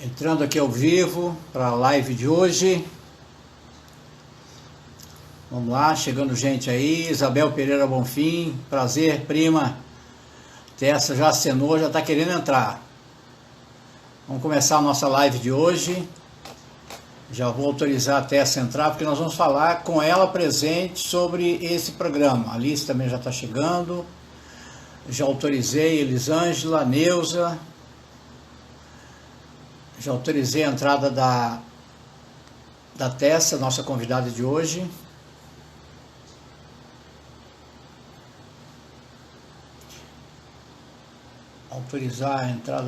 Entrando aqui ao vivo para a live de hoje. Vamos lá, chegando gente aí. Isabel Pereira Bonfim, prazer, prima. Tessa já acenou, já está querendo entrar. Vamos começar a nossa live de hoje. Já vou autorizar a Tessa a entrar, porque nós vamos falar com ela presente sobre esse programa. A Alice também já está chegando. Já autorizei Elisângela, Neuza. Já autorizei a entrada da Tessa, nossa convidada de hoje. Autorizar a entrada.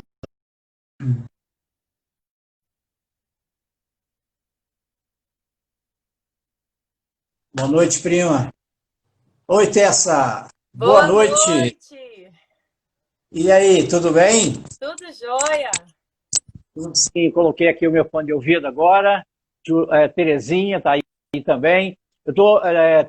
Boa noite, prima. Oi, Tessa. Boa Boa noite. noite! E aí, tudo bem? Tudo jóia? Tudo sim, coloquei aqui o meu fone de ouvido agora. Terezinha está aí também.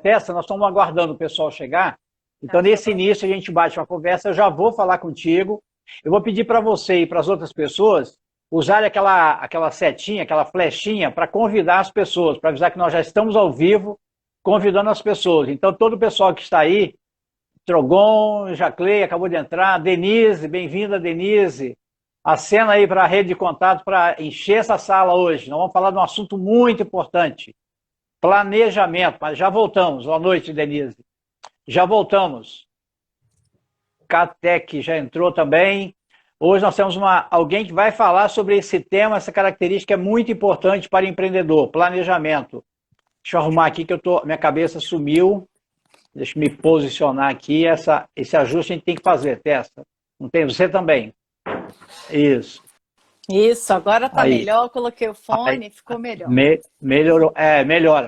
Tessa, nós estamos aguardando o pessoal chegar. Então, Tá nesse joia. início, a gente bate uma conversa. Eu já vou falar contigo. Eu vou pedir para você e para as outras pessoas usarem aquela setinha, aquela flechinha, para convidar as pessoas, para avisar que nós já estamos ao vivo, convidando as pessoas. Então, todo o pessoal que está aí, Trogon, Jaclei, acabou de entrar, Denise, bem-vinda, Denise. Acena aí para a rede de contato para encher essa sala hoje. Nós vamos falar de um assunto muito importante, planejamento, mas já voltamos. Boa noite, Denise. Já voltamos. Catec já entrou também. Hoje nós temos alguém que vai falar sobre esse tema, essa característica é muito importante para empreendedor, planejamento. Deixa eu arrumar aqui que minha cabeça sumiu. Deixa eu me posicionar aqui. Esse ajuste a gente tem que fazer, Tessa. Não tem você também. Isso. Isso, agora tá Aí. melhor. Coloquei o Aí. fone, ficou melhor. Melhorou.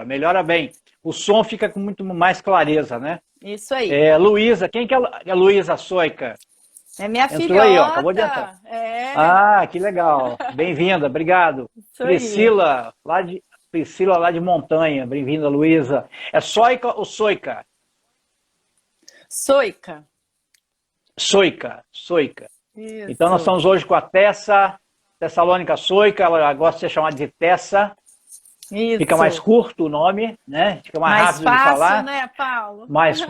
Melhora bem. O som fica com muito mais clareza, né? Isso aí. Luísa, quem que é a Luísa Soica? É minha Entrou aí, ó, acabou de entrar. filhota. É, Ah, que legal. Bem-vinda, obrigado. isso aí. Priscila lá de Montanha. Bem-vinda, Luísa. É Soica ou Soica? Soica. Soica. Então nós Isso. estamos hoje com a Tessalônica Soica, ela gosta de ser chamada de Tessa. Fica mais Isso. curto o nome, né? Fica mais Mais rápido de fácil, falar. né, Paulo? Mais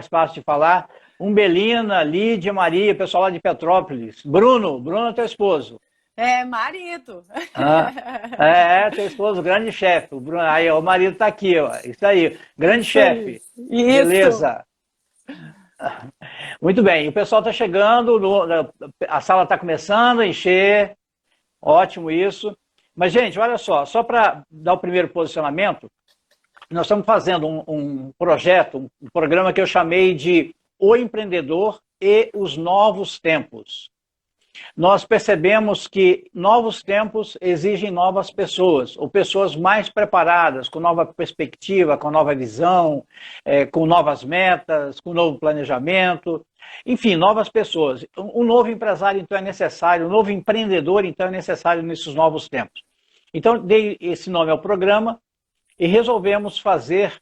fácil de falar. Umbelina, Lídia, Maria, pessoal lá de Petrópolis. Bruno é teu esposo. É, marido. Ah, teu esposo, grande chefe. O Bruno, aí, o marido tá aqui, ó. Isso aí, grande Isso aí. chefe. Isso. Beleza. Muito bem, o pessoal está chegando, a sala está começando a encher, ótimo isso. Mas, gente, olha só para dar o primeiro posicionamento, nós estamos fazendo um projeto, um programa que eu chamei de O Empreendedor e os Novos Tempos. Nós percebemos que novos tempos exigem novas pessoas, ou pessoas mais preparadas, com nova perspectiva, com nova visão, com novas metas, com novo planejamento, enfim, novas pessoas. Um novo empresário, então, é necessário, um novo empreendedor, então, é necessário nesses novos tempos. Então, dei esse nome ao programa e resolvemos fazer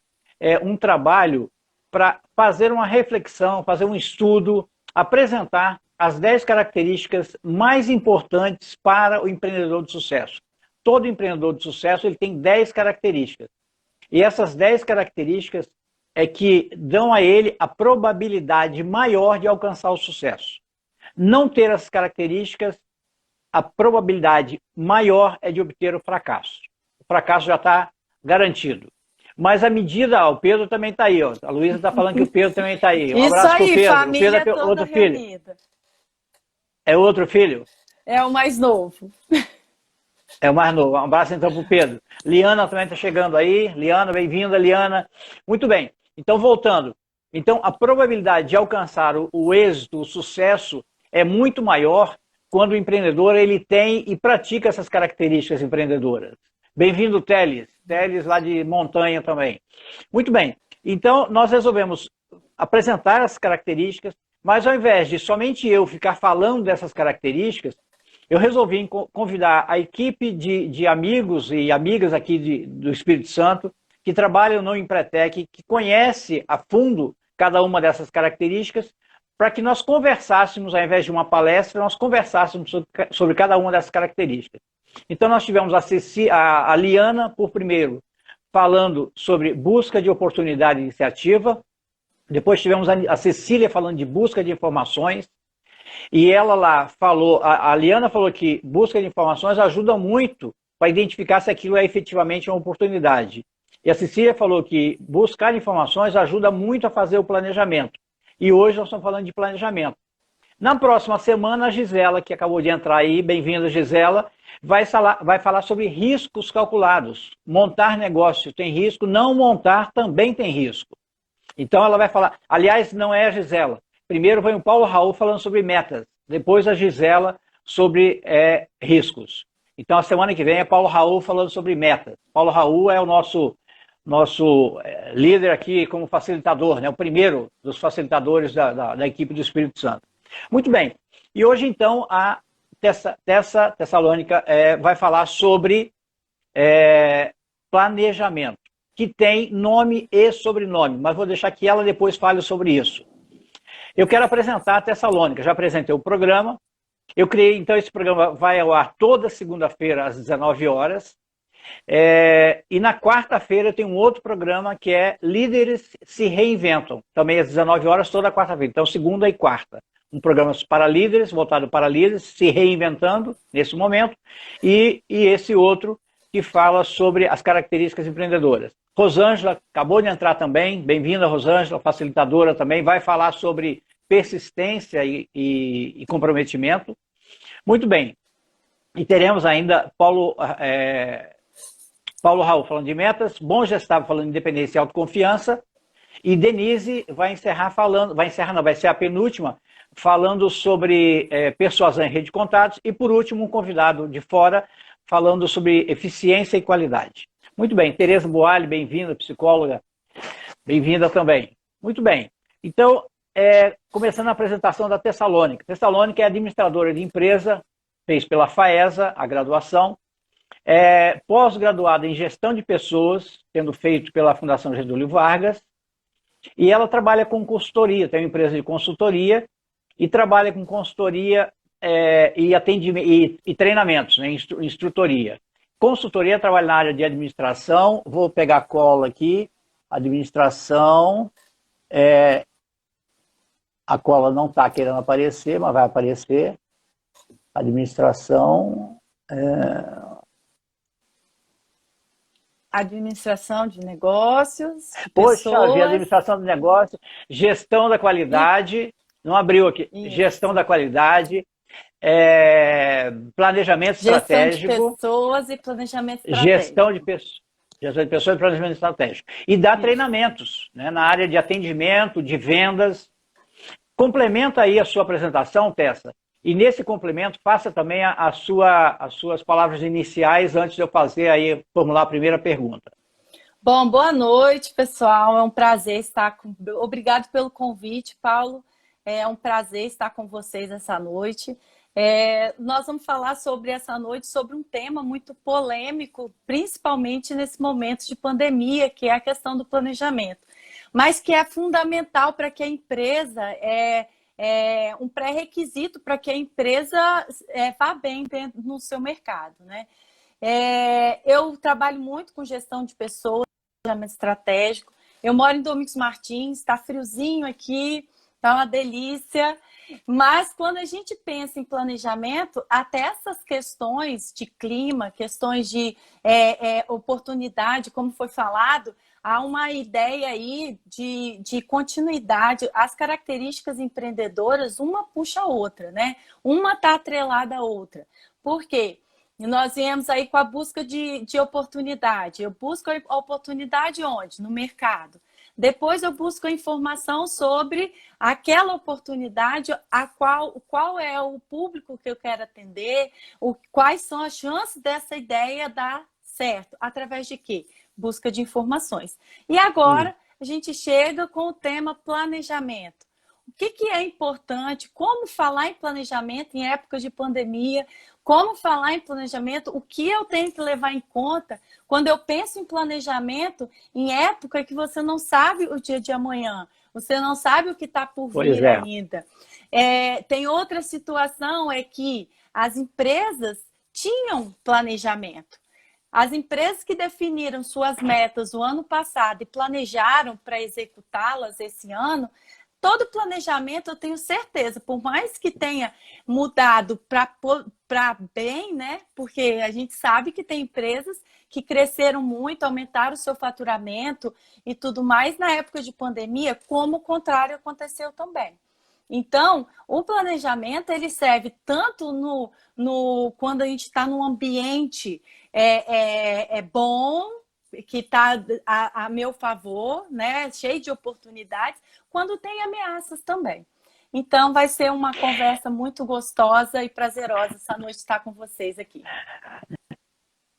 um trabalho para fazer uma reflexão, fazer um estudo, apresentar as 10 características mais importantes para o empreendedor de sucesso. Todo empreendedor de sucesso ele tem 10 características. E essas 10 características é que dão a ele a probabilidade maior de alcançar o sucesso. Não ter essas características, a probabilidade maior é de obter o fracasso. O fracasso já está garantido. Mas a medida, o Pedro também está aí, ó. A Luísa está falando que o Pedro também está aí. Um Isso abraço para o aí, Pedro. O família Pedro é toda outro filho. reunida. É outro filho? É o mais novo. É o mais novo. Um abraço então para o Pedro. Liana também está chegando aí. Liana, bem-vinda, Liana. Muito bem. Então, voltando. Então, a probabilidade de alcançar o êxito, o sucesso, é muito maior quando o empreendedor ele tem e pratica essas características empreendedoras. Bem-vindo, Teles. Teles lá de Montanha também. Muito bem. Então, nós resolvemos apresentar essas características, mas ao invés de somente eu ficar falando dessas características, eu resolvi convidar a equipe de amigos e amigas aqui do Espírito Santo, que trabalham no Empretec, que conhece a fundo cada uma dessas características, para que nós conversássemos, ao invés de uma palestra, nós conversássemos sobre cada uma dessas características. Então, nós tivemos a Liana, por primeiro, falando sobre busca de oportunidade e iniciativa. Depois tivemos a Cecília falando de busca de informações. E ela lá falou, a Liana falou que busca de informações ajuda muito para identificar se aquilo é efetivamente uma oportunidade. E a Cecília falou que buscar informações ajuda muito a fazer o planejamento. E hoje nós estamos falando de planejamento. Na próxima semana, a Gisela, que acabou de entrar aí, bem-vinda, Gisela, vai falar sobre riscos calculados. Montar negócio tem risco, não montar também tem risco. Então ela vai falar, aliás, não é a Gisela. Primeiro vem o Paulo Raul falando sobre metas, depois a Gisela sobre riscos. Então a semana que vem é Paulo Raul falando sobre metas. Paulo Raul é o nosso líder aqui como facilitador, né? O primeiro dos facilitadores da equipe do Espírito Santo. Muito bem, e hoje então a Tessa Tessalônica vai falar sobre planejamento, que tem nome e sobrenome, mas vou deixar que ela depois fale sobre isso. Eu quero apresentar a Tessalônica, já apresentei o programa, eu criei, então esse programa vai ao ar toda segunda-feira às 19 horas, e na quarta-feira tem um outro programa que é Líderes se Reinventam, também às 19 horas toda quarta-feira, então segunda e quarta. Um programa para líderes, voltado para líderes, se reinventando nesse momento, e esse outro que fala sobre as características empreendedoras. Rosângela acabou de entrar também, bem-vinda Rosângela, facilitadora também, vai falar sobre persistência e comprometimento. Muito bem, e teremos ainda Paulo Raul falando de metas, Bom Gestavo falando de independência e autoconfiança, e Denise vai ser a penúltima, falando sobre persuasão em rede de contatos, e por último um convidado de fora falando sobre eficiência e qualidade. Muito bem, Tereza Boalli, bem-vinda, psicóloga, bem-vinda também. Muito bem, então, começando a apresentação da Tessalônica. Tessalônica é administradora de empresa, fez pela FAESA a graduação, pós-graduada em gestão de pessoas, tendo feito pela Fundação Getúlio Vargas, e ela trabalha com consultoria, tem uma empresa de consultoria, e trabalha com consultoria e atendimento e treinamentos, né, instrutoria. Consultoria trabalha na área de administração, vou pegar a cola aqui, administração, a cola não está querendo aparecer, mas vai aparecer, administração... Administração de negócios, de Poxa, pessoas. administração de negócios, gestão da qualidade... Não abriu aqui. Isso. Gestão da qualidade, planejamento estratégico. Gestão de pessoas e planejamento estratégico. Gestão de pessoas e planejamento estratégico. E dá treinamentos, né, na área de atendimento, de vendas. Complementa aí a sua apresentação, Tessa. E nesse complemento, faça também as suas palavras iniciais antes de eu formular a primeira pergunta. Bom, boa noite, pessoal. É um prazer estar com... Obrigado pelo convite, Paulo. É um prazer estar com vocês essa noite. Nós vamos falar essa noite sobre um tema muito polêmico, principalmente nesse momento de pandemia, que é a questão do planejamento. Mas que é fundamental para que a empresa, um pré-requisito para que a empresa vá bem dentro no seu mercado, né? Eu trabalho muito com gestão de pessoas, planejamento estratégico. Eu moro em Domingos Martins, está friozinho aqui, tá uma delícia, mas quando a gente pensa em planejamento, até essas questões de clima, questões de oportunidade, como foi falado, há uma ideia aí de continuidade. As características empreendedoras, uma puxa a outra, né? Uma está atrelada à outra. Por quê? Nós viemos aí com a busca de oportunidade. Eu busco a oportunidade onde? No mercado. Depois eu busco a informação sobre aquela oportunidade, qual é o público que eu quero atender, quais são as chances dessa ideia dar certo. Através de quê? Busca de informações. E agora a gente chega com o tema planejamento. O que é importante? Como falar em planejamento em épocas de pandemia? Como falar em planejamento? O que eu tenho que levar em conta quando eu penso em planejamento em época que você não sabe o dia de amanhã? Você não sabe o que está por Pois vir é. ainda. Tem outra situação, é que as empresas tinham planejamento. As empresas que definiram suas metas o ano passado e planejaram para executá-las esse ano, todo planejamento, eu tenho certeza, por mais que tenha mudado para bem, né? Porque a gente sabe que tem empresas que cresceram muito, aumentaram o seu faturamento e tudo mais na época de pandemia, como o contrário aconteceu também. Então, o planejamento ele serve tanto quando a gente está num ambiente bom, que está a meu favor, né? Cheio de oportunidades, quando tem ameaças também. Então, vai ser uma conversa muito gostosa e prazerosa essa noite estar com vocês aqui.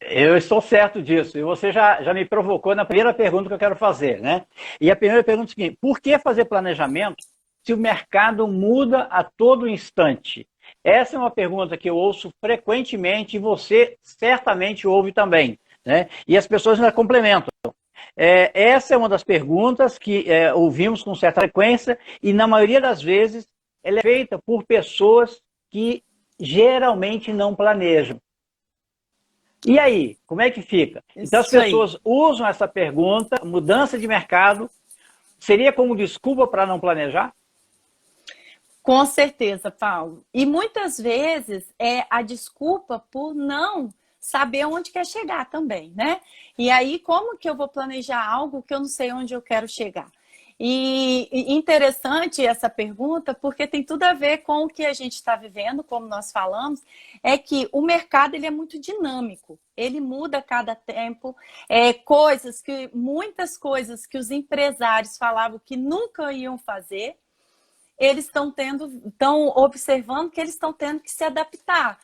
Eu estou certo disso. E você já me provocou na primeira pergunta que eu quero fazer, né? E a primeira pergunta é a seguinte: por que fazer planejamento se o mercado muda a todo instante? Essa é uma pergunta que eu ouço frequentemente e você certamente ouve também, né? E as pessoas ainda complementam. Essa é uma das perguntas que ouvimos com certa frequência e, na maioria das vezes, ela é feita por pessoas que geralmente não planejam. E aí, como é que fica? Então, as pessoas usam essa pergunta, mudança de mercado, seria como desculpa para não planejar? Com certeza, Paulo. E muitas vezes é a desculpa por não saber onde quer chegar também, né? E aí, como que eu vou planejar algo que eu não sei onde eu quero chegar? E interessante essa pergunta, porque tem tudo a ver com o que a gente está vivendo, como nós falamos, é que o mercado ele é muito dinâmico, ele muda a cada tempo, muitas coisas que os empresários falavam que nunca iam fazer, eles estão observando que eles estão tendo que se adaptar.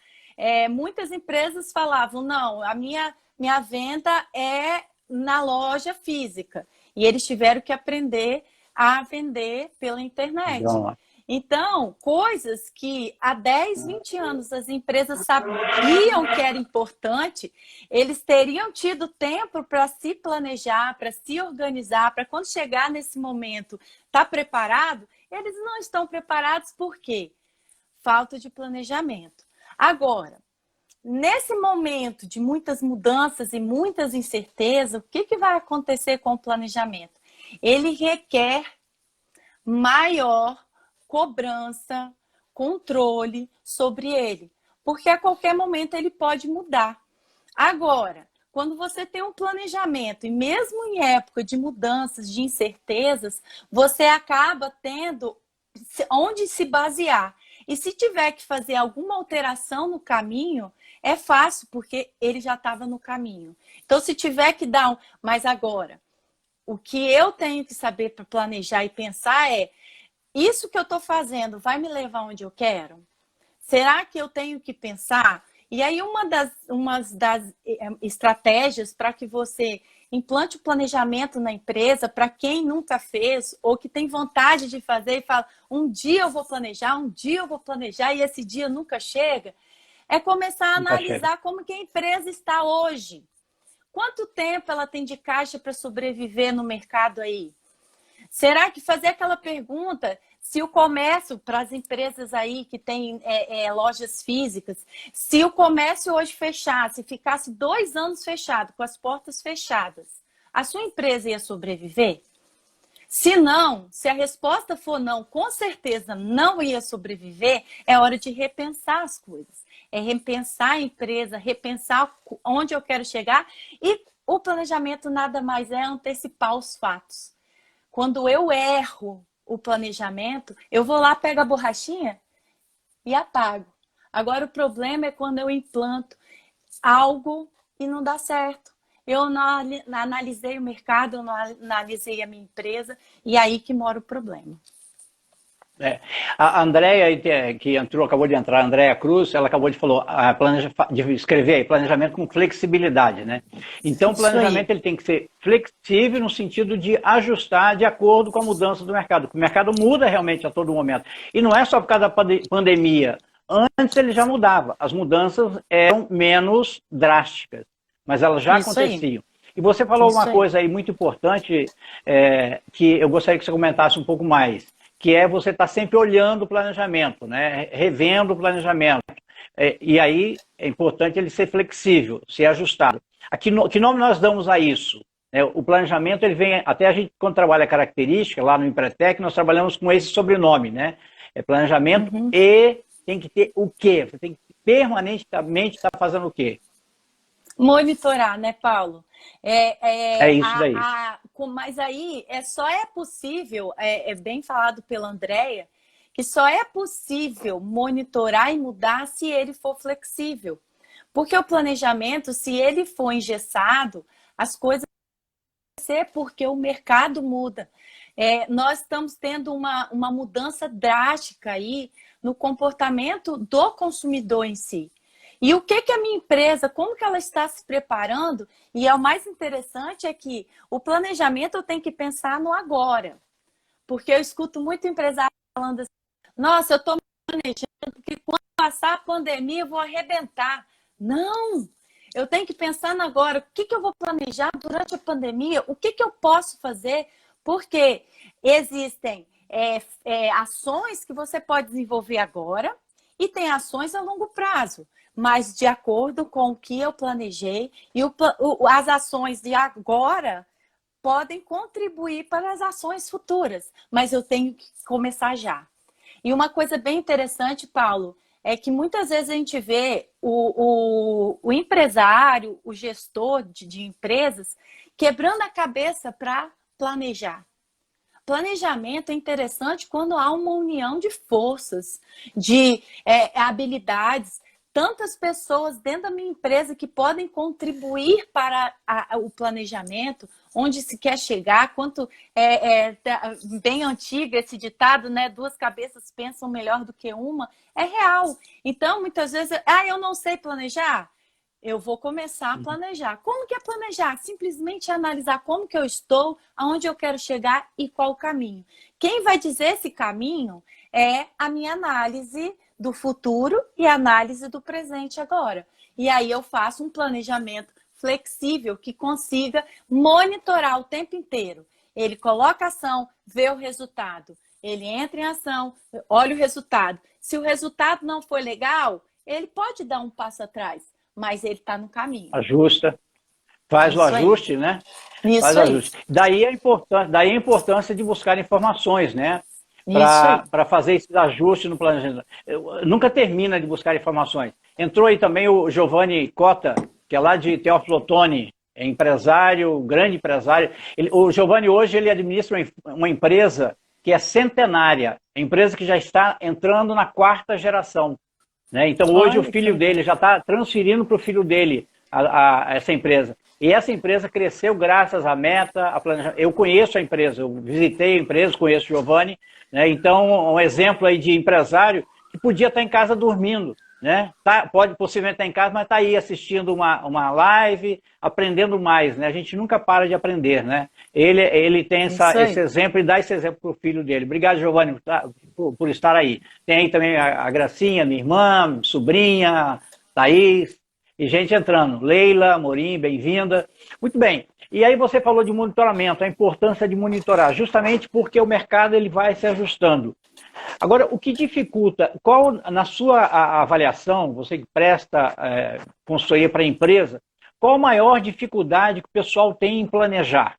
Muitas empresas falavam, não, a minha venda é na loja física. E eles tiveram que aprender a vender pela internet. Então, coisas que há 10, 20 anos as empresas sabiam que era importante, eles teriam tido tempo para se planejar, para se organizar, para quando chegar nesse momento, estar preparado. Eles não estão preparados por quê? Falta de planejamento. Agora, nesse momento de muitas mudanças e muitas incertezas, o que vai acontecer com o planejamento? Ele requer maior cobrança, controle sobre ele, porque a qualquer momento ele pode mudar. Agora, quando você tem um planejamento, e mesmo em época de mudanças, de incertezas, você acaba tendo onde se basear. E se tiver que fazer alguma alteração no caminho, é fácil, porque ele já estava no caminho. Então, se tiver que dar Mas agora, o que eu tenho que saber para planejar e pensar é: isso que eu estou fazendo vai me levar onde eu quero? Será que eu tenho que pensar? E aí, uma das estratégias para que você implante o planejamento na empresa, para quem nunca fez ou que tem vontade de fazer e fala, um dia eu vou planejar e esse dia nunca chega, é começar a analisar como que a empresa está hoje. Quanto tempo ela tem de caixa para sobreviver no mercado aí? Será que fazer aquela pergunta, se o comércio, para as empresas aí que têm lojas físicas, se o comércio hoje fechasse, ficasse 2 anos fechado, com as portas fechadas, a sua empresa ia sobreviver? Se não, se a resposta for não, com certeza não ia sobreviver, é hora de repensar as coisas. É repensar a empresa, repensar onde eu quero chegar, e o planejamento nada mais é antecipar os fatos. Quando eu erro o planejamento, eu vou lá, pego a borrachinha e apago. Agora, o problema é quando eu implanto algo e não dá certo. Eu não analisei o mercado, eu não analisei a minha empresa, e aí que mora o problema. A Andréia, que acabou de entrar, a Andréia Cruz, ela acabou de escrever aí, planejamento com flexibilidade, né? Então, o planejamento ele tem que ser flexível no sentido de ajustar de acordo com a mudança do mercado. O mercado muda realmente a todo momento. E não é só por causa da pandemia. Antes ele já mudava. As mudanças eram menos drásticas, mas elas já aconteciam. E você falou Isso uma aí. coisa aí muito importante, que eu gostaria que você comentasse um pouco mais, que é você estar sempre olhando o planejamento, né? Revendo o planejamento. E aí é importante ele ser flexível, ser ajustado. Que nome nós damos a isso? O planejamento, ele vem, até a gente, quando trabalha característica, lá no Empretec, nós trabalhamos com esse sobrenome, né? Planejamento Uhum. e tem que ter o quê? Você tem que permanentemente estar fazendo o quê? Monitorar, né, Paulo? É isso daí. Mas aí só é possível, bem falado pela Andrea, que só é possível monitorar e mudar se ele for flexível. Porque o planejamento, se ele for engessado, as coisas vão ser porque o mercado muda. Nós estamos tendo uma mudança drástica aí no comportamento do consumidor em si. E o que a minha empresa, como que ela está se preparando? E o mais interessante é que o planejamento eu tenho que pensar no agora. Porque eu escuto muito empresário falando assim, nossa, eu estou planejando porque quando passar a pandemia eu vou arrebentar. Não! Eu tenho que pensar no agora. O que eu vou planejar durante a pandemia? O que eu posso fazer? Porque existem ações que você pode desenvolver agora e tem ações a longo prazo, mas de acordo com o que eu planejei e as ações de agora podem contribuir para as ações futuras, mas eu tenho que começar já. E uma coisa bem interessante, Paulo, é que muitas vezes a gente vê o empresário, o gestor de empresas, quebrando a cabeça para planejar. Planejamento é interessante quando há uma união de forças, de habilidades, tantas pessoas dentro da minha empresa que podem contribuir para o planejamento, onde se quer chegar, quanto bem antigo esse ditado, né? Duas cabeças pensam melhor do que uma, é real. Então, muitas vezes, eu não sei planejar. Eu vou começar a planejar. Como que é planejar? Simplesmente analisar como que eu estou, aonde eu quero chegar e qual o caminho. Quem vai dizer esse caminho é a minha análise do futuro e a análise do presente agora. E aí eu faço um planejamento flexível que consiga monitorar o tempo inteiro. Ele coloca ação, vê o resultado. Ele entra em ação, olha o resultado. Se o resultado não for legal, ele pode dar um passo atrás, mas ele está no caminho. Ajusta, faz o Isso aí. ajuste, né? Faz Isso o aí. ajuste. Daí a importância de buscar informações, né? Isso aí. Para fazer esses ajustes no planejamento. Nunca termina de buscar informações. Entrou aí também o Giovanni Cota, que é lá de Teófilo Otoni, é empresário, grande empresário. O Giovanni hoje ele administra uma empresa que é centenária, empresa que já está entrando na quarta geração. Né? Então hoje o Olha que filho legal. dele já está transferindo para o filho dele essa empresa. E essa empresa cresceu graças à meta, a planejamento. Eu conheço a empresa, eu visitei a empresa, conheço o Giovanni, né? Então um exemplo aí de empresário que podia estar em casa dormindo, né? Pode possivelmente estar em casa, mas está aí assistindo uma live, aprendendo mais, né? A gente nunca para de aprender, né? Ele tem Isso esse aí. exemplo e dá esse exemplo para o filho dele. Obrigado, Giovanni, por estar aí. Tem aí também a Gracinha, minha irmã, sobrinha, Thaís, e gente entrando. Leila, Morim, bem-vinda. Muito bem. E aí você falou de monitoramento, a importância de monitorar, justamente porque o mercado ele vai se ajustando. Agora, o que dificulta, na sua avaliação, você que presta consultoria para a empresa, qual a maior dificuldade que o pessoal tem em planejar?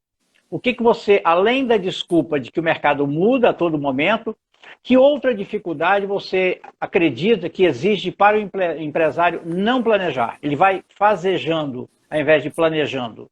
O que você, além da desculpa de que o mercado muda a todo momento, que outra dificuldade você acredita que existe para o empresário não planejar? Ele vai fazejando ao invés de planejando.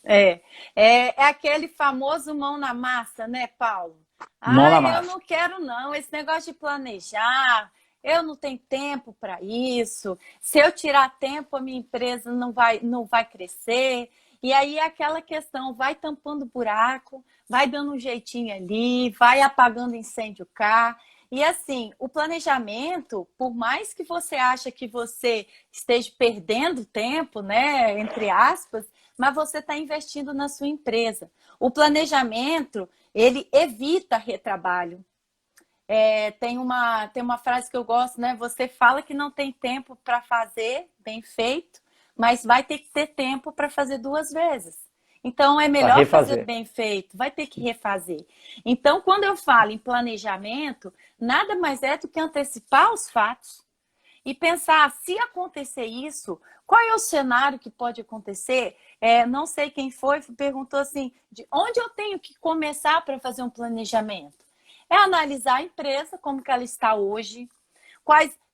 É aquele famoso mão na massa, né, Paulo? Mão na Eu massa. não quero não, esse negócio de planejar, eu não tenho tempo para isso. Se eu tirar tempo, a minha empresa não vai crescer. E aí é aquela questão, vai tampando buraco, vai dando um jeitinho ali, vai apagando incêndio cá. E assim, o planejamento, por mais que você ache que você esteja perdendo tempo, né, entre aspas, mas você está investindo na sua empresa. O planejamento, ele evita retrabalho. Tem uma frase que eu gosto, né? Você fala que não tem tempo para fazer bem feito, mas vai ter que ter tempo para fazer 2 vezes. Então, é Para melhor fazer refazer. bem feito, vai ter que refazer. Então, quando eu falo em planejamento, nada mais é do que antecipar os fatos e pensar, se acontecer isso, qual é o cenário que pode acontecer? Não sei quem foi, perguntou assim, de onde eu tenho que começar para fazer um planejamento? É analisar a empresa, como que ela está hoje,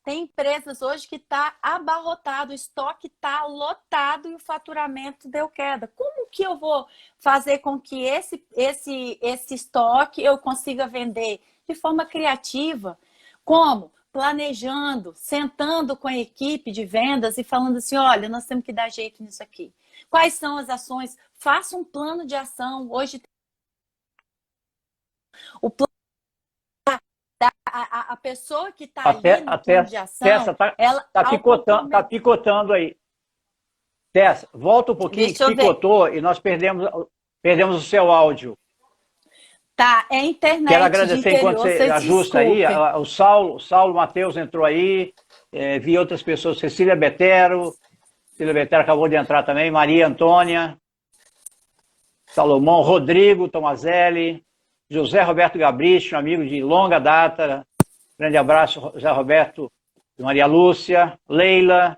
tem empresas hoje que está abarrotado, o estoque está lotado e o faturamento deu queda. Como que eu vou fazer com que esse estoque eu consiga vender de forma criativa? Como? Planejando, sentando com a equipe de vendas e falando assim, olha, nós temos que dar jeito nisso aqui. Quais são as ações? Faça um plano de ação. Hoje, o plano a pessoa que está ali no plano de ação, Tessa, tá, ela tá picotando aí. Tessa, volta um pouquinho, que picotou e nós perdemos o seu áudio. Tá, é internet. Quero agradecer de enquanto você ajusta aí. O Saulo Mateus entrou aí, vi outras pessoas, Cecília Betero acabou de entrar também, Maria Antônia, Salomão, Rodrigo Tomazelli, José Roberto Gabricho, amigo de longa data. Grande abraço, José Roberto, Maria Lúcia, Leila.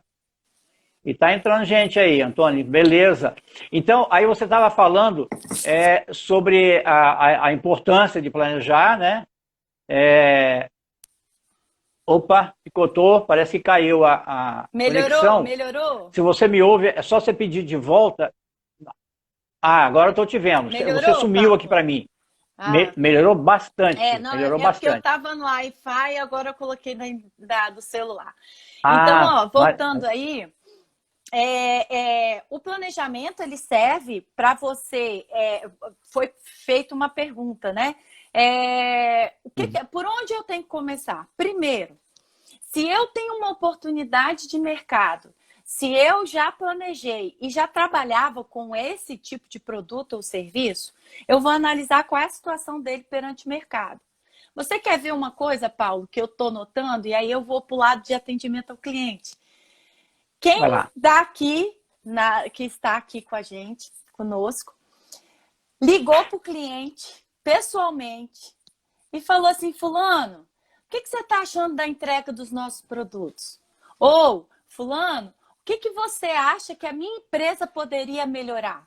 E tá entrando gente aí, Antônio, beleza. Então, aí você estava falando sobre a importância de planejar, né? Opa, picotou, parece que caiu a conexão. Melhorou? Se você me ouve, é só você pedir de volta. Ah, agora eu estou te vendo. Melhorou, você sumiu Paulo? aqui para mim. Melhorou bastante. Melhorou bastante. Porque eu estava no Wi-Fi e agora eu coloquei do celular. Então, voltando aí, o planejamento ele serve para você. Foi feita uma pergunta, né? Por onde eu tenho que começar? Primeiro, se eu tenho uma oportunidade de mercado, se eu já planejei e já trabalhava com esse tipo de produto ou serviço, eu vou analisar qual é a situação dele perante o mercado. Você quer ver uma coisa, Paulo, que eu estou notando? E aí eu vou para o lado de atendimento ao cliente. Quem daqui, que está aqui com a gente, conosco, ligou para o cliente pessoalmente e falou assim, fulano, o que você está achando da entrega dos nossos produtos? Ou, fulano, o que você acha que a minha empresa poderia melhorar?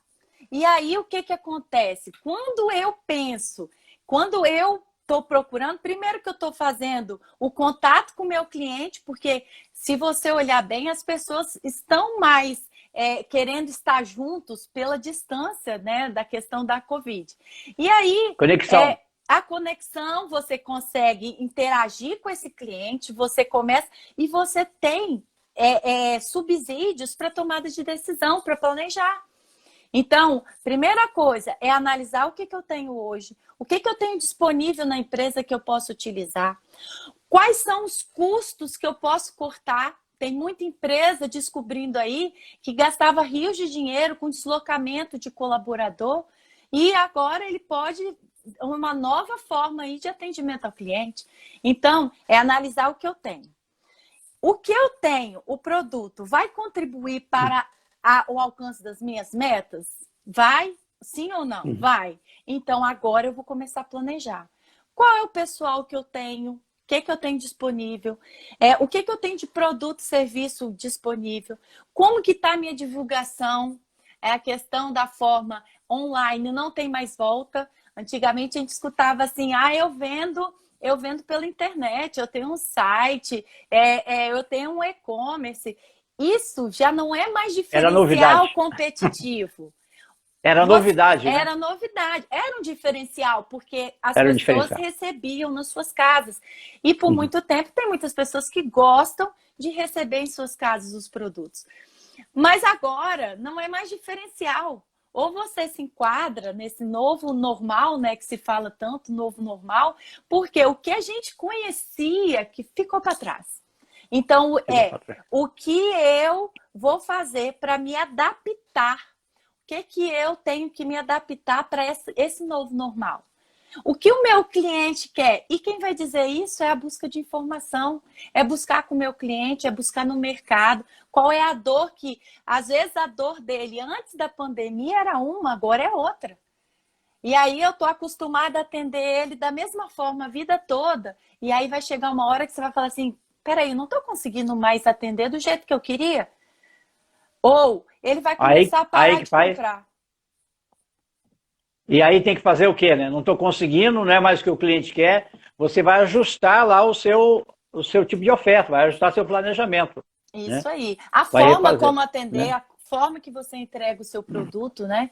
E aí, o que acontece? Quando eu estou procurando, primeiro que eu estou fazendo o contato com o meu cliente, porque se você olhar bem, as pessoas estão mais querendo estar juntos pela distância, né, da questão da Covid. E aí, conexão. A conexão, você consegue interagir com esse cliente, você começa e você tem subsídios para tomada de decisão, para planejar. Então, primeira coisa é analisar o que eu tenho hoje, o que eu tenho disponível na empresa que eu posso utilizar, quais são os custos que eu posso cortar. Tem muita empresa descobrindo aí que gastava rios de dinheiro com deslocamento de colaborador e agora ele pode uma nova forma aí de atendimento ao cliente. Então, é analisar o que eu tenho. O que eu tenho, o produto, vai contribuir para o alcance das minhas metas? Vai? Sim ou não? Vai. Então, agora eu vou começar a planejar. Qual é o pessoal que eu tenho? O que eu tenho disponível? O que eu tenho de produto, serviço disponível? Como que está a minha divulgação? É a questão da forma online, não tem mais volta. Antigamente a gente escutava assim, eu vendo pela internet, eu tenho um site, eu tenho um e-commerce. Isso já não é mais diferencial competitivo. Era novidade, né? Era novidade, era um diferencial, porque as pessoas recebiam nas suas casas. E por muito tempo, tem muitas pessoas que gostam de receber em suas casas os produtos. Mas agora não é mais diferencial. Ou você se enquadra nesse novo normal, né, que se fala tanto, novo normal, porque o que a gente conhecia que ficou para trás. Então, o que eu vou fazer para me adaptar? O que eu tenho que me adaptar para esse novo normal? O que o meu cliente quer? E quem vai dizer isso é a busca de informação, é buscar com o meu cliente, é buscar no mercado. Qual é a dor que, às vezes, a dor dele antes da pandemia era uma, agora é outra. E aí eu tô acostumada a atender ele da mesma forma a vida toda. E aí vai chegar uma hora que você vai falar assim, peraí, eu não tô conseguindo mais atender do jeito que eu queria. Ou ele vai começar a parar de comprar. E aí tem que fazer o quê, né? Não estou conseguindo, não é mais o que o cliente quer. Você vai ajustar lá o seu tipo de oferta, vai ajustar seu planejamento. Isso, né? Aí. Vai forma refazer, como atender, né? a forma que você entrega o seu produto, né?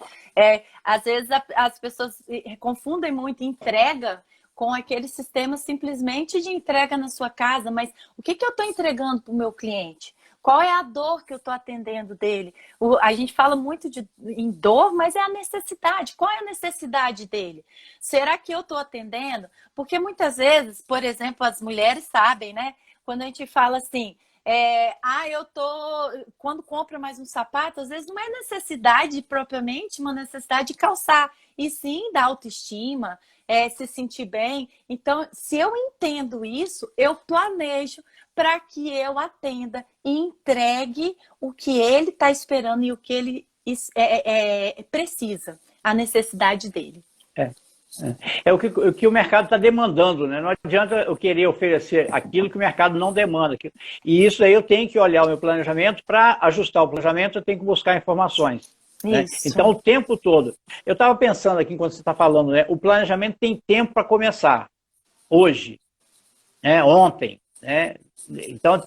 Às vezes as pessoas confundem muito entrega com aquele sistema simplesmente de entrega na sua casa, mas o que eu estou entregando para o meu cliente? Qual é a dor que eu estou atendendo dele? A gente fala muito em dor, mas é a necessidade. Qual é a necessidade dele? Será que eu estou atendendo? Porque muitas vezes, por exemplo, as mulheres sabem, né? Quando a gente fala assim, quando compra mais um sapato, às vezes não é necessidade propriamente, uma necessidade de calçar, e sim da autoestima, se sentir bem. Então, se eu entendo isso, eu planejo para que eu atenda e entregue o que ele está esperando e o que ele precisa, a necessidade dele. É o que o mercado está demandando, né? Não adianta eu querer oferecer aquilo que o mercado não demanda. E isso aí eu tenho que olhar o meu planejamento. Para ajustar o planejamento, eu tenho que buscar informações. Né? Então, o tempo todo. Eu estava pensando aqui, enquanto você está falando, né? O planejamento tem tempo para começar. Hoje, né? Ontem. Né? Então,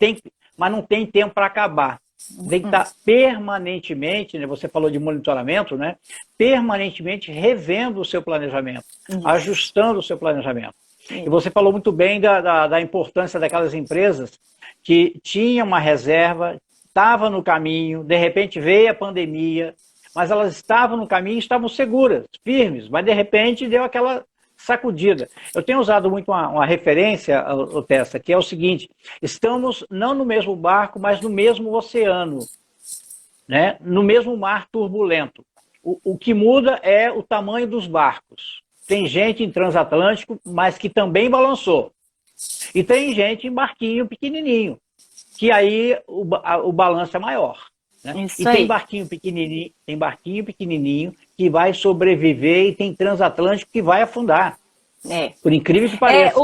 mas não tem tempo para acabar. Tem que estar permanentemente, né? Você falou de monitoramento, né? Permanentemente revendo o seu planejamento, ajustando o seu planejamento. E você falou muito bem da importância daquelas empresas que tinham uma reserva, estavam no caminho, de repente veio a pandemia, mas elas estavam no caminho e estavam seguras, firmes, mas de repente deu aquela sacudida. Eu tenho usado muito uma referência, Tessa, que é o seguinte: estamos não no mesmo barco, mas no mesmo oceano, né? No mesmo mar turbulento. O que muda é o tamanho dos barcos. Tem gente em transatlântico, mas que também balançou. E tem gente em barquinho pequenininho, que aí o balanço é maior. Né? E tem barquinho pequenininho que vai sobreviver, e tem transatlântico que vai afundar. Por incrível que pareça.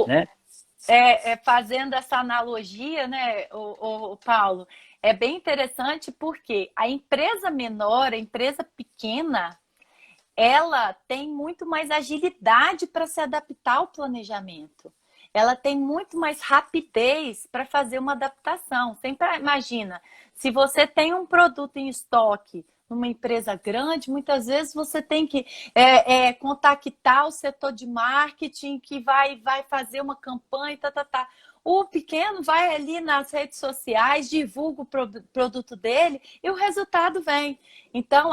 Né? Fazendo essa analogia, né, o Paulo, é bem interessante porque a empresa menor, a empresa pequena, ela tem muito mais agilidade para se adaptar ao planejamento. Ela tem muito mais rapidez para fazer uma adaptação. Sempre imagina, se você tem um produto em estoque numa empresa grande, muitas vezes você tem que contactar o setor de marketing que vai fazer uma campanha, O pequeno vai ali nas redes sociais, divulga o produto dele e o resultado vem. Então,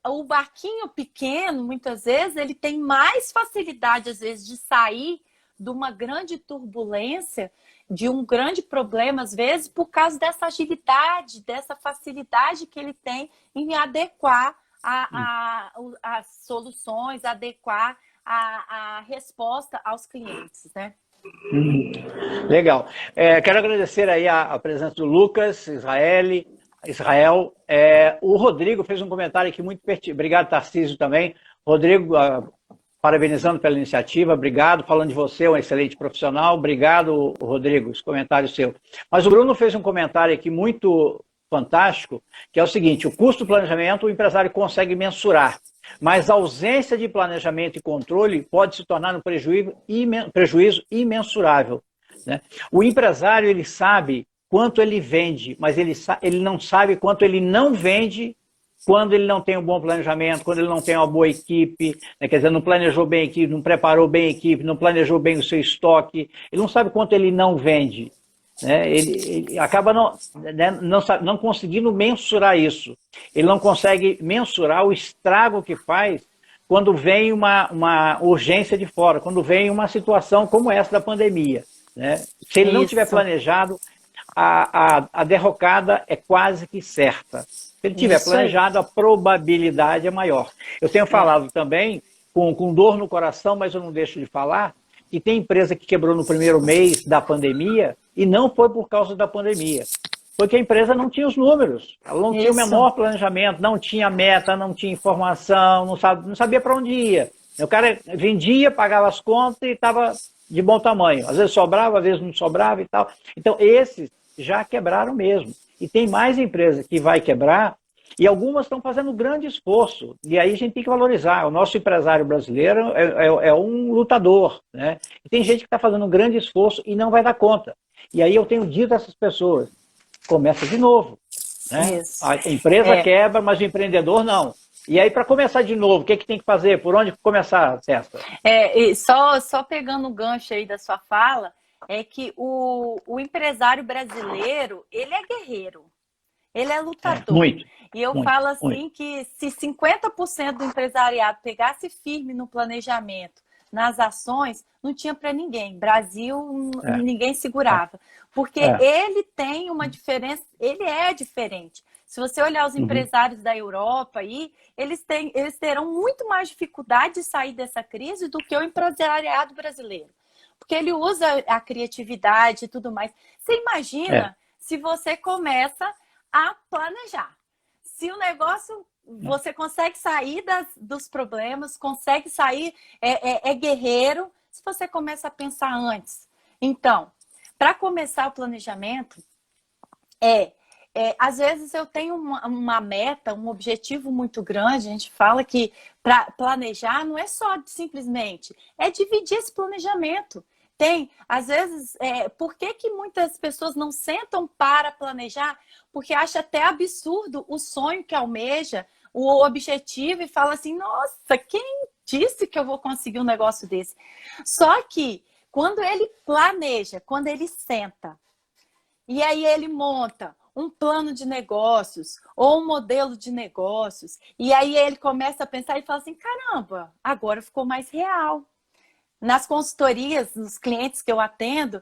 o barquinho pequeno, muitas vezes, ele tem mais facilidade, às vezes, de sair de uma grande turbulência, de um grande problema, às vezes, por causa dessa agilidade, dessa facilidade que ele tem em adequar as soluções, adequar a resposta aos clientes, né? Legal. Quero agradecer aí a presença do Lucas, Israel. O Rodrigo fez um comentário aqui muito pertinente. Obrigado, Tarcísio, também. Rodrigo, parabenizando pela iniciativa, obrigado, falando de você, um excelente profissional, obrigado, Rodrigo, esse comentário seu. Mas o Bruno fez um comentário aqui muito fantástico, que é o seguinte: o custo do planejamento o empresário consegue mensurar, mas a ausência de planejamento e controle pode se tornar um prejuízo imensurável. Né? O empresário, ele sabe quanto ele vende, mas ele não sabe quanto ele não vende quando ele não tem um bom planejamento, quando ele não tem uma boa equipe, né? Quer dizer, não planejou bem a equipe, não preparou bem a equipe, não planejou bem o seu estoque, ele não sabe quanto ele não vende. Né? Ele acaba não conseguindo mensurar isso. Ele não consegue mensurar o estrago que faz quando vem uma urgência de fora, quando vem uma situação como essa da pandemia. Né? Se ele não tiver planejado, a derrocada é quase que certa. Se ele tiver planejado, a probabilidade é maior. Eu tenho falado também com dor no coração, mas eu não deixo de falar, que tem empresa que quebrou no primeiro mês da pandemia e não foi por causa da pandemia. Porque a empresa não tinha os números, ela não tinha o menor planejamento, não tinha meta, não tinha informação, não sabia para onde ia. O cara vendia, pagava as contas e estava de bom tamanho. Às vezes sobrava, às vezes não sobrava e tal. Então, esses já quebraram mesmo. E tem mais empresas que vai quebrar e algumas estão fazendo grande esforço. E aí a gente tem que valorizar. O nosso empresário brasileiro é um lutador, né? E tem gente que está fazendo um grande esforço e não vai dar conta. E aí eu tenho dito a essas pessoas, começa de novo. Né? A empresa quebra, mas o empreendedor não. E aí, para começar de novo, o que tem que fazer? Por onde começar, Testa? E só pegando o gancho aí da sua fala, é que o empresário brasileiro, ele é guerreiro, ele é lutador. Muito. E eu falo assim que se 50% do empresariado pegasse firme no planejamento, nas ações, não tinha para ninguém. Brasil, ninguém segurava. Porque ele tem uma diferença, ele é diferente. Se você olhar os empresários da Europa aí, eles terão muito mais dificuldade de sair dessa crise do que o empresariado brasileiro. Porque ele usa a criatividade e tudo mais. Você imagina se você começa a planejar. Se o negócio, você consegue sair dos problemas, consegue sair, é guerreiro, se você começa a pensar antes. Então, para começar o planejamento, às vezes eu tenho uma meta, um objetivo muito grande. A gente fala que para planejar não é só simplesmente, é dividir esse planejamento. Às vezes, por que muitas pessoas não sentam para planejar? Porque acha até absurdo o sonho que almeja, o objetivo, e fala assim, nossa, quem disse que eu vou conseguir um negócio desse? Só que quando ele planeja, quando ele senta, e aí ele monta um plano de negócios ou um modelo de negócios, e aí ele começa a pensar e fala assim, caramba, agora ficou mais real. Nas consultorias, nos clientes que eu atendo,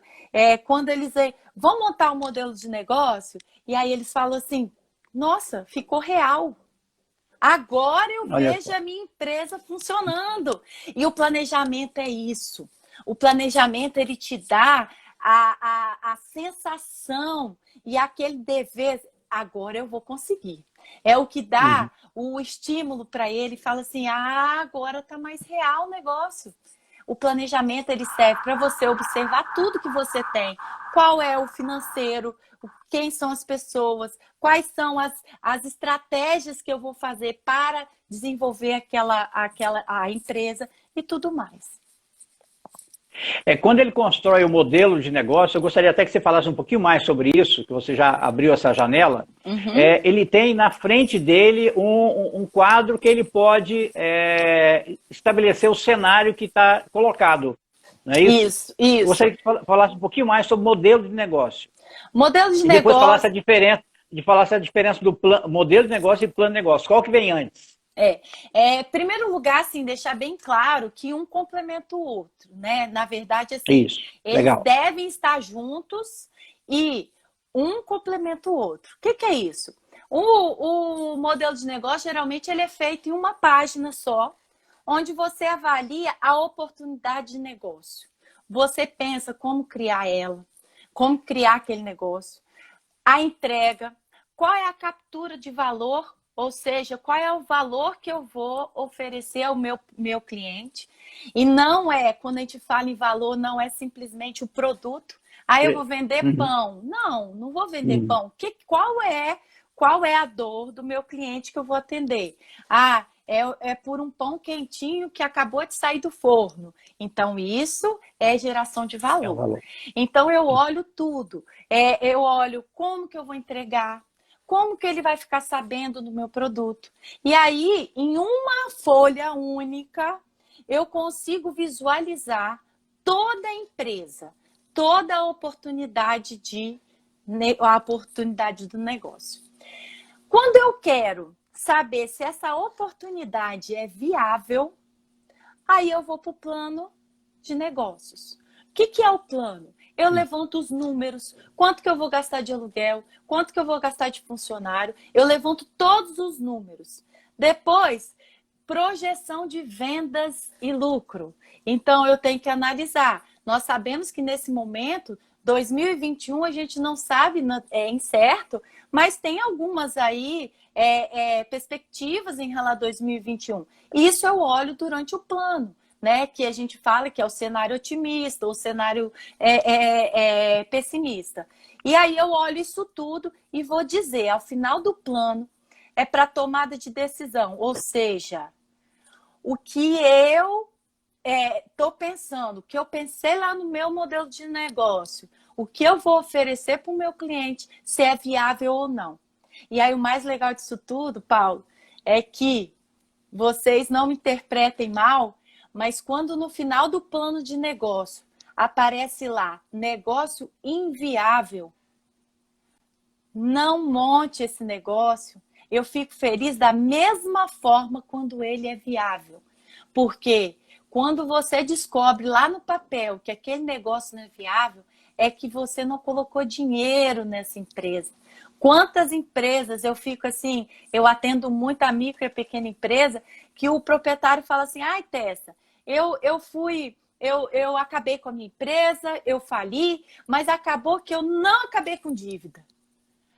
quando eles vão montar um modelo de negócio, e aí eles falam assim, nossa, ficou real. Agora eu vejo a minha empresa funcionando. E o planejamento é isso. O planejamento, ele te dá a sensação e aquele dever, agora eu vou conseguir. É o que dá o estímulo para ele, fala assim, agora está mais real o negócio. O planejamento, ele serve para você observar tudo que você tem. Qual é o financeiro, quem são as pessoas, quais são as estratégias que eu vou fazer para desenvolver a empresa e tudo mais. Quando ele constrói o modelo de negócio, eu gostaria até que você falasse um pouquinho mais sobre isso, que você já abriu essa janela. Ele tem na frente dele um quadro que ele pode estabelecer o cenário que está colocado. Não é isso? Isso. Gostaria que falasse um pouquinho mais sobre o modelo de negócio. Modelo de negócio. E depois falasse a diferença do modelo de negócio e plano de negócio. Qual que vem antes? Em primeiro lugar, assim, deixar bem claro que um complementa o outro, né? Na verdade, assim, eles devem estar juntos e um complementa o outro. O que é isso? O modelo de negócio, geralmente, ele é feito em uma página só, onde você avalia a oportunidade de negócio. Você pensa como criar ela, como criar aquele negócio, a entrega, qual é a captura de valor, ou seja, qual é o valor que eu vou oferecer ao meu cliente. E não quando a gente fala em valor, não é simplesmente o produto. Eu vou vender pão. Não vou vender pão. Qual é a dor do meu cliente que eu vou atender? É por um pão quentinho que acabou de sair do forno. Então, isso é geração de valor. Então, eu olho tudo. Eu olho como que eu vou entregar, como que ele vai ficar sabendo do meu produto. E aí, em uma folha única, eu consigo visualizar toda a empresa, toda a oportunidade do negócio. Quando eu quero saber se essa oportunidade é viável, aí eu vou para o plano de negócios. O que é o plano? Eu levanto os números, quanto que eu vou gastar de aluguel, quanto que eu vou gastar de funcionário, eu levanto todos os números. Depois, projeção de vendas e lucro. Então, eu tenho que analisar. Nós sabemos que nesse momento, 2021, a gente não sabe, é incerto, mas tem algumas aí perspectivas em relação a 2021. Isso eu olho durante o plano, né? Que a gente fala que é o cenário otimista, o cenário pessimista. E aí eu olho isso tudo e vou dizer, ao final do plano, é para tomada de decisão, ou seja, o que eu estou pensando, o que eu pensei lá no meu modelo de negócio, o que eu vou oferecer para o meu cliente, se é viável ou não. E aí o mais legal disso tudo, Paulo, é que vocês não me interpretem mal, mas quando no final do plano de negócio aparece lá, negócio inviável, não monte esse negócio. Eu fico feliz da mesma forma quando ele é viável. Porque quando você descobre lá no papel que aquele negócio não é viável, é que você não colocou dinheiro nessa empresa. Quantas empresas eu fico assim, eu atendo muito a micro e a pequena empresa, que o proprietário fala assim, ai, Tessa, eu acabei com a minha empresa, eu fali, mas acabou que eu não acabei com dívida.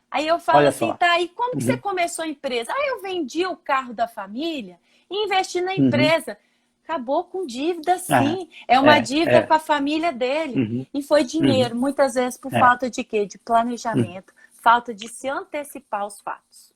Aí eu falo Olha assim, só. tá, e como que você começou a empresa? Ah, eu vendi o carro da família e investi na empresa. Acabou com dívida, sim. É uma dívida com a família dele. E foi dinheiro, muitas vezes por falta de quê? De planejamento, falta de se antecipar aos fatos.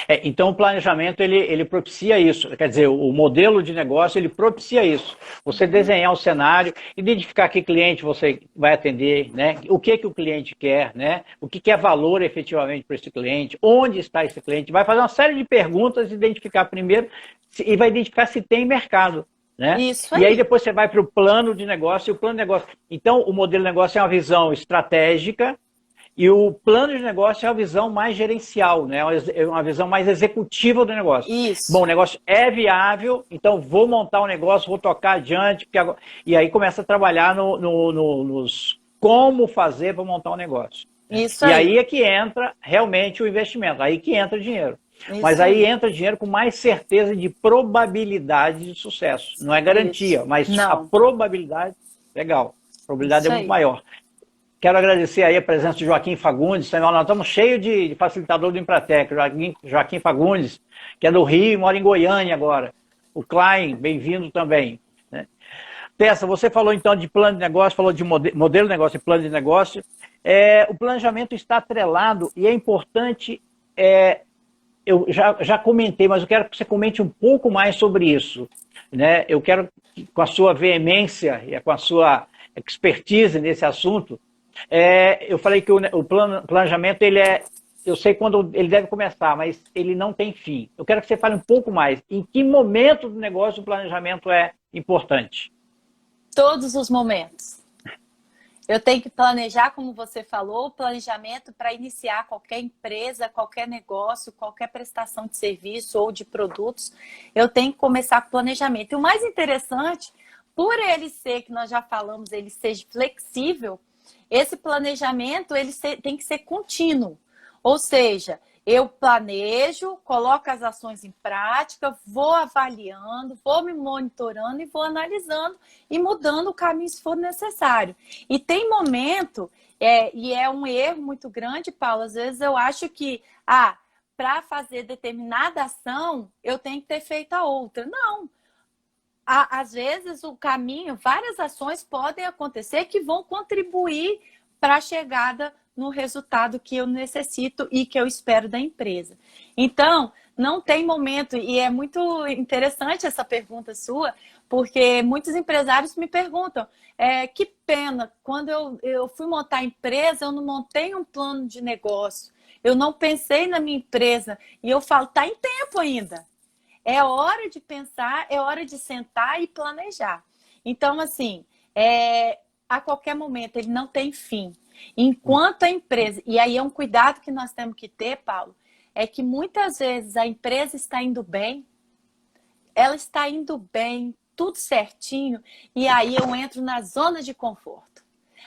Então, o planejamento, ele propicia isso. Quer dizer, o modelo de negócio, ele propicia isso. Você desenhar o cenário, identificar que cliente você vai atender, né? O que o cliente quer, né? O que é valor efetivamente para esse cliente, onde está esse cliente. Vai fazer uma série de perguntas, identificar primeiro e vai identificar se tem mercado. Né? Isso aí. E aí depois você vai para o plano de negócio, e o plano de negócio. Então, o modelo de negócio é uma visão estratégica, e o plano de negócio é a visão mais gerencial, né? É uma visão mais executiva do negócio. Isso. Bom, o negócio é viável, então vou montar um negócio, vou tocar adiante, e aí começa a trabalhar nos como fazer para montar um negócio. Isso e aí. aí é que entra realmente o investimento, aí que entra o dinheiro. Isso mas aí entra dinheiro com mais certeza de probabilidade de sucesso. Não é garantia, mas a probabilidade, legal, a probabilidade é muito maior. Quero agradecer aí a presença de Joaquim Fagundes. Nós estamos cheios de facilitador do Empratec. Joaquim Fagundes, que é do Rio e mora em Goiânia agora. O Klein, bem-vindo também. Né? Tessa, você falou então de plano de negócio, falou de modelo de negócio e plano de negócio. O planejamento está atrelado e é importante, eu já comentei, mas eu quero que você comente um pouco mais sobre isso. Né? Eu quero, com a sua veemência e com a sua expertise nesse assunto, eu falei que o planejamento, eu sei quando ele deve começar, mas ele não tem fim. Eu quero que você fale um pouco mais. Em que momento do negócio o planejamento é importante? Todos os momentos. Eu tenho que planejar, como você falou, o planejamento para iniciar qualquer empresa, qualquer negócio, qualquer prestação de serviço ou de produtos. Eu tenho que começar com planejamento. E o mais interessante, por ele ser, que nós já falamos, ele seja flexível, esse planejamento tem que ser contínuo. Ou seja, eu planejo, coloco as ações em prática, vou avaliando, vou me monitorando e vou analisando e mudando o caminho se for necessário. E tem momento, e é um erro muito grande, Paulo, às vezes eu acho que, para fazer determinada ação, eu tenho que ter feito a outra. Não. Às vezes o caminho, várias ações podem acontecer que vão contribuir para a chegada no resultado que eu necessito e que eu espero da empresa. Então, não tem momento, e é muito interessante essa pergunta sua, porque muitos empresários me perguntam, que pena, quando eu fui montar a empresa, eu não montei um plano de negócio, eu não pensei na minha empresa, e eu falo, tá em tempo ainda. É hora de pensar, é hora de sentar e planejar. Então, assim, a qualquer momento, ele não tem fim. Enquanto a empresa... E aí é um cuidado que nós temos que ter, Paulo, é que muitas vezes a empresa está indo bem, ela está indo bem, tudo certinho, e aí eu entro na zona de conforto.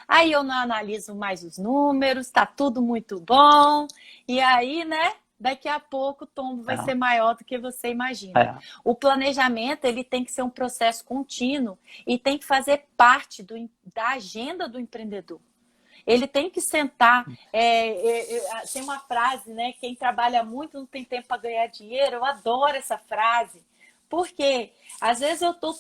Aí eu não analiso mais os números, está tudo muito bom, e aí, né? daqui a pouco o tombo vai ser maior do que você imagina. O planejamento, ele tem que ser um processo contínuo e tem que fazer parte da agenda do empreendedor. Ele tem que sentar. Tem uma frase, né? Quem trabalha muito não tem tempo para ganhar dinheiro. Eu adoro essa frase. Porque às vezes eu tô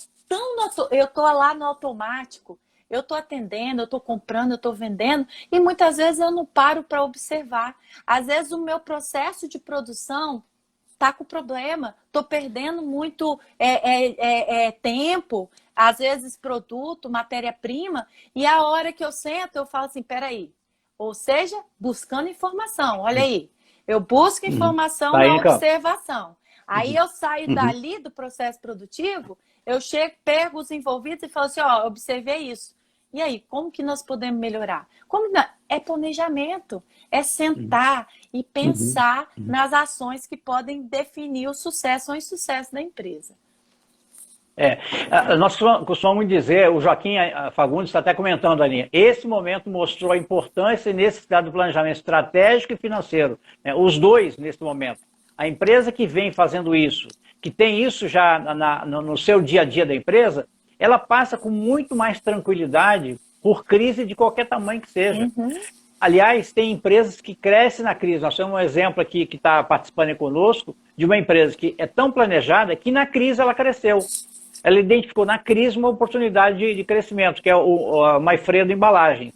lá no automático, eu tô atendendo, eu tô comprando, eu tô vendendo, e muitas vezes eu não paro para observar. Às vezes o meu processo de produção tá com problema, tô perdendo muito tempo, às vezes produto, matéria-prima, e a hora que eu sento, eu falo assim, peraí, ou seja, buscando informação, olha aí, eu busco informação na observação. Aí eu saio dali do processo produtivo, eu chego, pego os envolvidos e falo assim, ó, observei isso. E aí, como que nós podemos melhorar? É planejamento, é sentar e pensar nas ações que podem definir o sucesso ou insucesso da empresa. Nós costumamos dizer, o Joaquim Fagundes está até comentando ali, esse momento mostrou a importância e necessidade do planejamento estratégico e financeiro, né? Os dois nesse momento. A empresa que vem fazendo isso, que tem isso já no seu dia a dia da empresa, ela passa com muito mais tranquilidade por crise de qualquer tamanho que seja. Aliás, tem empresas que crescem na crise. Nós temos um exemplo aqui que está participando conosco de uma empresa que é tão planejada que na crise ela cresceu. Ela identificou na crise uma oportunidade de crescimento, que é o Maifredo Embalagem.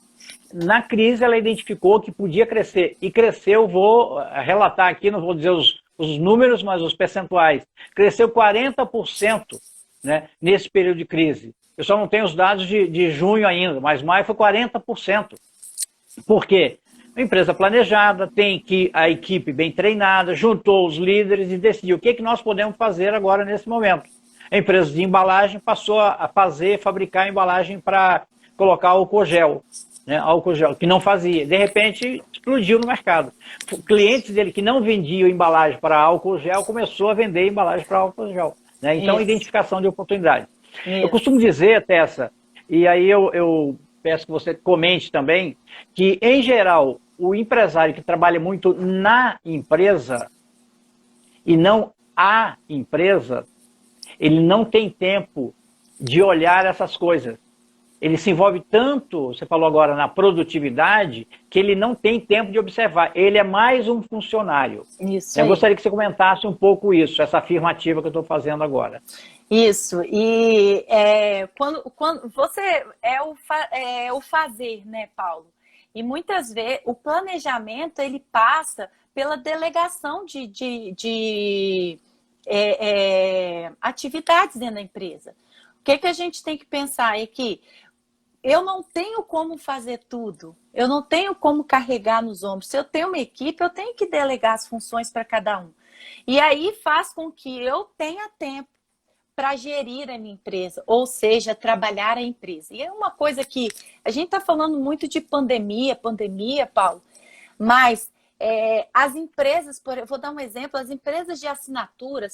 Na crise ela identificou que podia crescer e cresceu, vou relatar aqui, não vou dizer os números, mas os percentuais. Cresceu 40%, né, nesse período de crise. Eu só não tenho os dados de junho ainda, mas maio foi 40%. Por quê? Uma empresa planejada, tem a equipe bem treinada, juntou os líderes e decidiu o que nós podemos fazer agora nesse momento. A empresa de embalagem passou a fabricar embalagem para colocar álcool gel, né? Álcool gel, que não fazia. De repente, explodiu no mercado. Clientes dele que não vendiam embalagem para álcool gel, começou a vender embalagem para álcool gel. Né? Então, identificação de oportunidade. Eu costumo dizer, Tessa, e aí eu peço que você comente também, que, em geral, o empresário que trabalha muito na empresa e não a empresa, ele não tem tempo de olhar essas coisas. Ele se envolve tanto, você falou agora, na produtividade, que ele não tem tempo de observar. Ele é mais um funcionário. Isso. Eu gostaria que você comentasse um pouco isso, essa afirmativa que eu estou fazendo agora. Isso. E quando você o fazer, né, Paulo? E muitas vezes o planejamento ele passa pela delegação de atividades dentro da empresa. O que a gente tem que pensar é que eu não tenho como fazer tudo, eu não tenho como carregar nos ombros. Se eu tenho uma equipe, eu tenho que delegar as funções para cada um. E aí faz com que eu tenha tempo para gerir a minha empresa, ou seja, trabalhar a empresa. E é uma coisa que a gente está falando muito de pandemia, Paulo, mas as empresas, vou dar um exemplo, as empresas de assinatura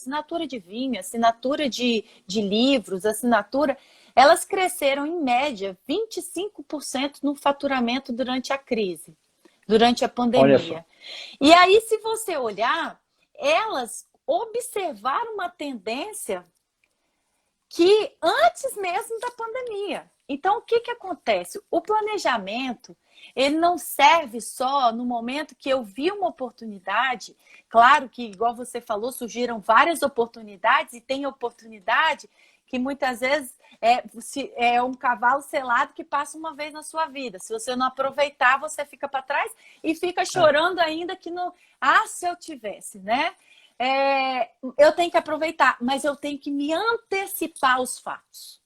de vinho, assinatura de livros, elas cresceram em média 25% no faturamento durante a crise, durante a pandemia. E aí, se você olhar, elas observaram uma tendência que antes mesmo da pandemia. Então, o que acontece? O planejamento, ele não serve só no momento que eu vi uma oportunidade. Claro que, igual você falou, surgiram várias oportunidades e tem oportunidade que muitas vezes é um cavalo selado que passa uma vez na sua vida. Se você não aproveitar, você fica para trás e fica chorando ainda que não... Ah, se eu tivesse, né? Eu tenho que aproveitar, mas eu tenho que me antecipar aos fatos.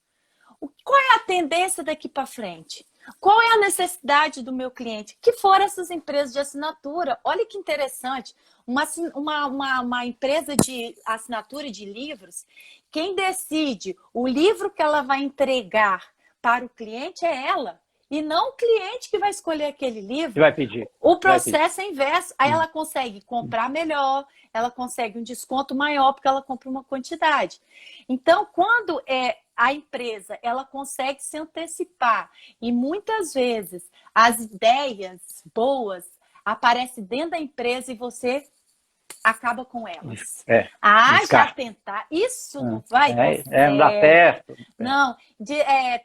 Qual é a tendência daqui para frente? Qual é a necessidade do meu cliente? Que foram essas empresas de assinatura. Olha que interessante. Uma empresa de assinatura de livros, quem decide o livro que ela vai entregar para o cliente é ela. E não o cliente que vai escolher aquele livro. Vai pedir. O processo é inverso. Aí ela consegue comprar melhor, ela consegue um desconto maior porque ela compra uma quantidade. Então, quando a empresa ela consegue se antecipar e muitas vezes as ideias boas aparecem dentro da empresa e você acaba com elas. Já Descarte. tentar, isso não vai dar certo. Não dá certo. Não,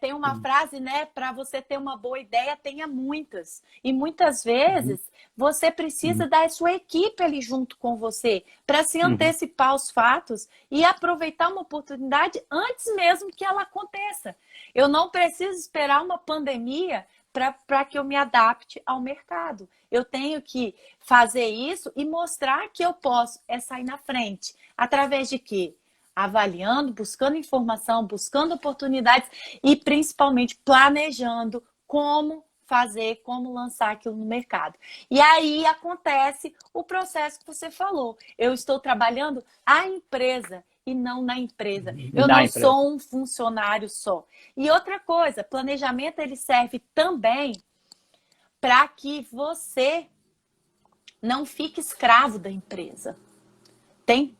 tem uma frase, né? Para você ter uma boa ideia, tenha muitas. E muitas vezes você precisa da sua equipe ali junto com você para se antecipar aos fatos e aproveitar uma oportunidade antes mesmo que ela aconteça. Eu não preciso esperar uma pandemia para que eu me adapte ao mercado. Eu tenho que fazer isso e mostrar que eu posso sair na frente. Através de quê? Avaliando, buscando informação, buscando oportunidades e principalmente planejando como fazer, como lançar aquilo no mercado. E aí acontece o processo que você falou. Eu estou trabalhando a empresa e não na empresa. Eu não sou um funcionário só. E outra coisa, planejamento ele serve também para que você não fique escravo da empresa. Tem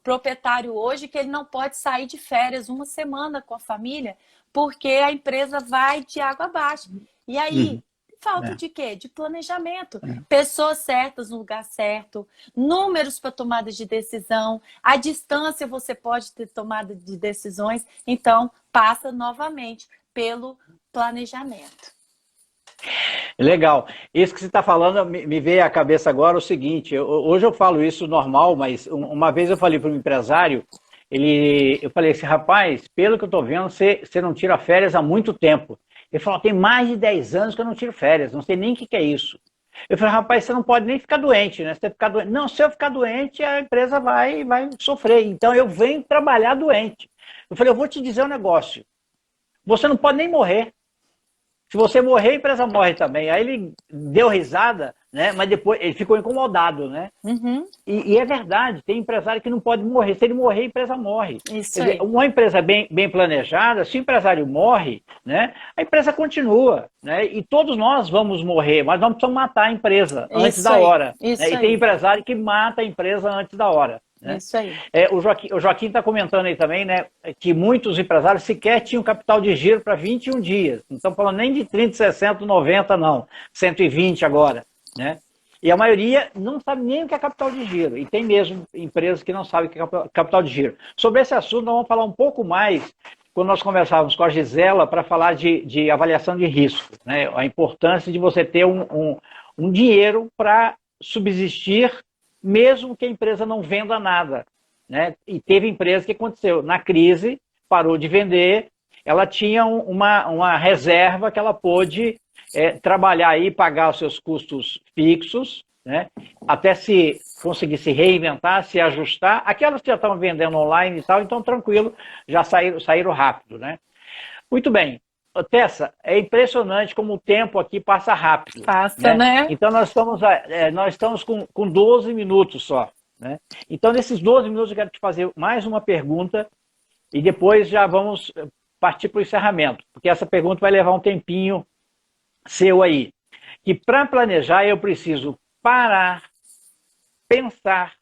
proprietário hoje que ele não pode sair de férias uma semana com a família porque a empresa vai de água abaixo. E aí, falta de quê? De planejamento. Pessoas certas no lugar certo, números para tomada de decisão, a distância você pode ter tomada de decisões, então passa novamente pelo planejamento. Legal. Isso que você está falando me veio à cabeça agora o seguinte, hoje eu falo isso normal, mas uma vez eu falei para um empresário, eu falei assim, rapaz, pelo que eu estou vendo, você não tira férias há muito tempo. Ele falou, tem mais de 10 anos que eu não tiro férias, não sei nem o que é isso. Eu falei, rapaz, você não pode nem ficar doente, né? Se você ficar doente, não, se eu ficar doente, a empresa vai sofrer. Então eu venho trabalhar doente. Eu falei, eu vou te dizer um negócio, você não pode nem morrer. Se você morrer, a empresa morre também. Aí ele deu risada, né? Mas depois ele ficou incomodado, né? E é verdade, tem empresário que não pode morrer. Se ele morrer, a empresa morre. Isso Quer dizer, uma empresa bem planejada, se o empresário morre, né? A empresa continua, né? E todos nós vamos morrer, mas nós precisamos matar a empresa antes da hora. Né? E tem empresário que mata a empresa antes da hora. Né? Isso aí. O Joaquim está comentando aí também, né, que muitos empresários sequer tinham capital de giro para 21 dias. Não estamos falando nem de 30, 60, 90, não. 120 agora. Né? E a maioria não sabe nem o que é capital de giro. E tem mesmo empresas que não sabem o que é capital de giro. Sobre esse assunto, nós vamos falar um pouco mais quando nós conversávamos com a Gisela para falar de avaliação de risco. Né? A importância de você ter um dinheiro para subsistir mesmo que a empresa não venda nada. Né? E teve empresa que aconteceu. Na crise, parou de vender, ela tinha uma reserva que ela pôde trabalhar e pagar os seus custos fixos, né? Até se conseguir se reinventar, se ajustar. Aquelas que já estavam vendendo online e tal, então tranquilo, já saíram rápido. Né? Muito bem. Tessa, é impressionante como o tempo aqui passa rápido. Passa, né? Então nós estamos com 12 minutos só. Né? Então nesses 12 minutos eu quero te fazer mais uma pergunta e depois já vamos partir para o encerramento, porque essa pergunta vai levar um tempinho seu aí. Que para planejar eu preciso parar, pensar,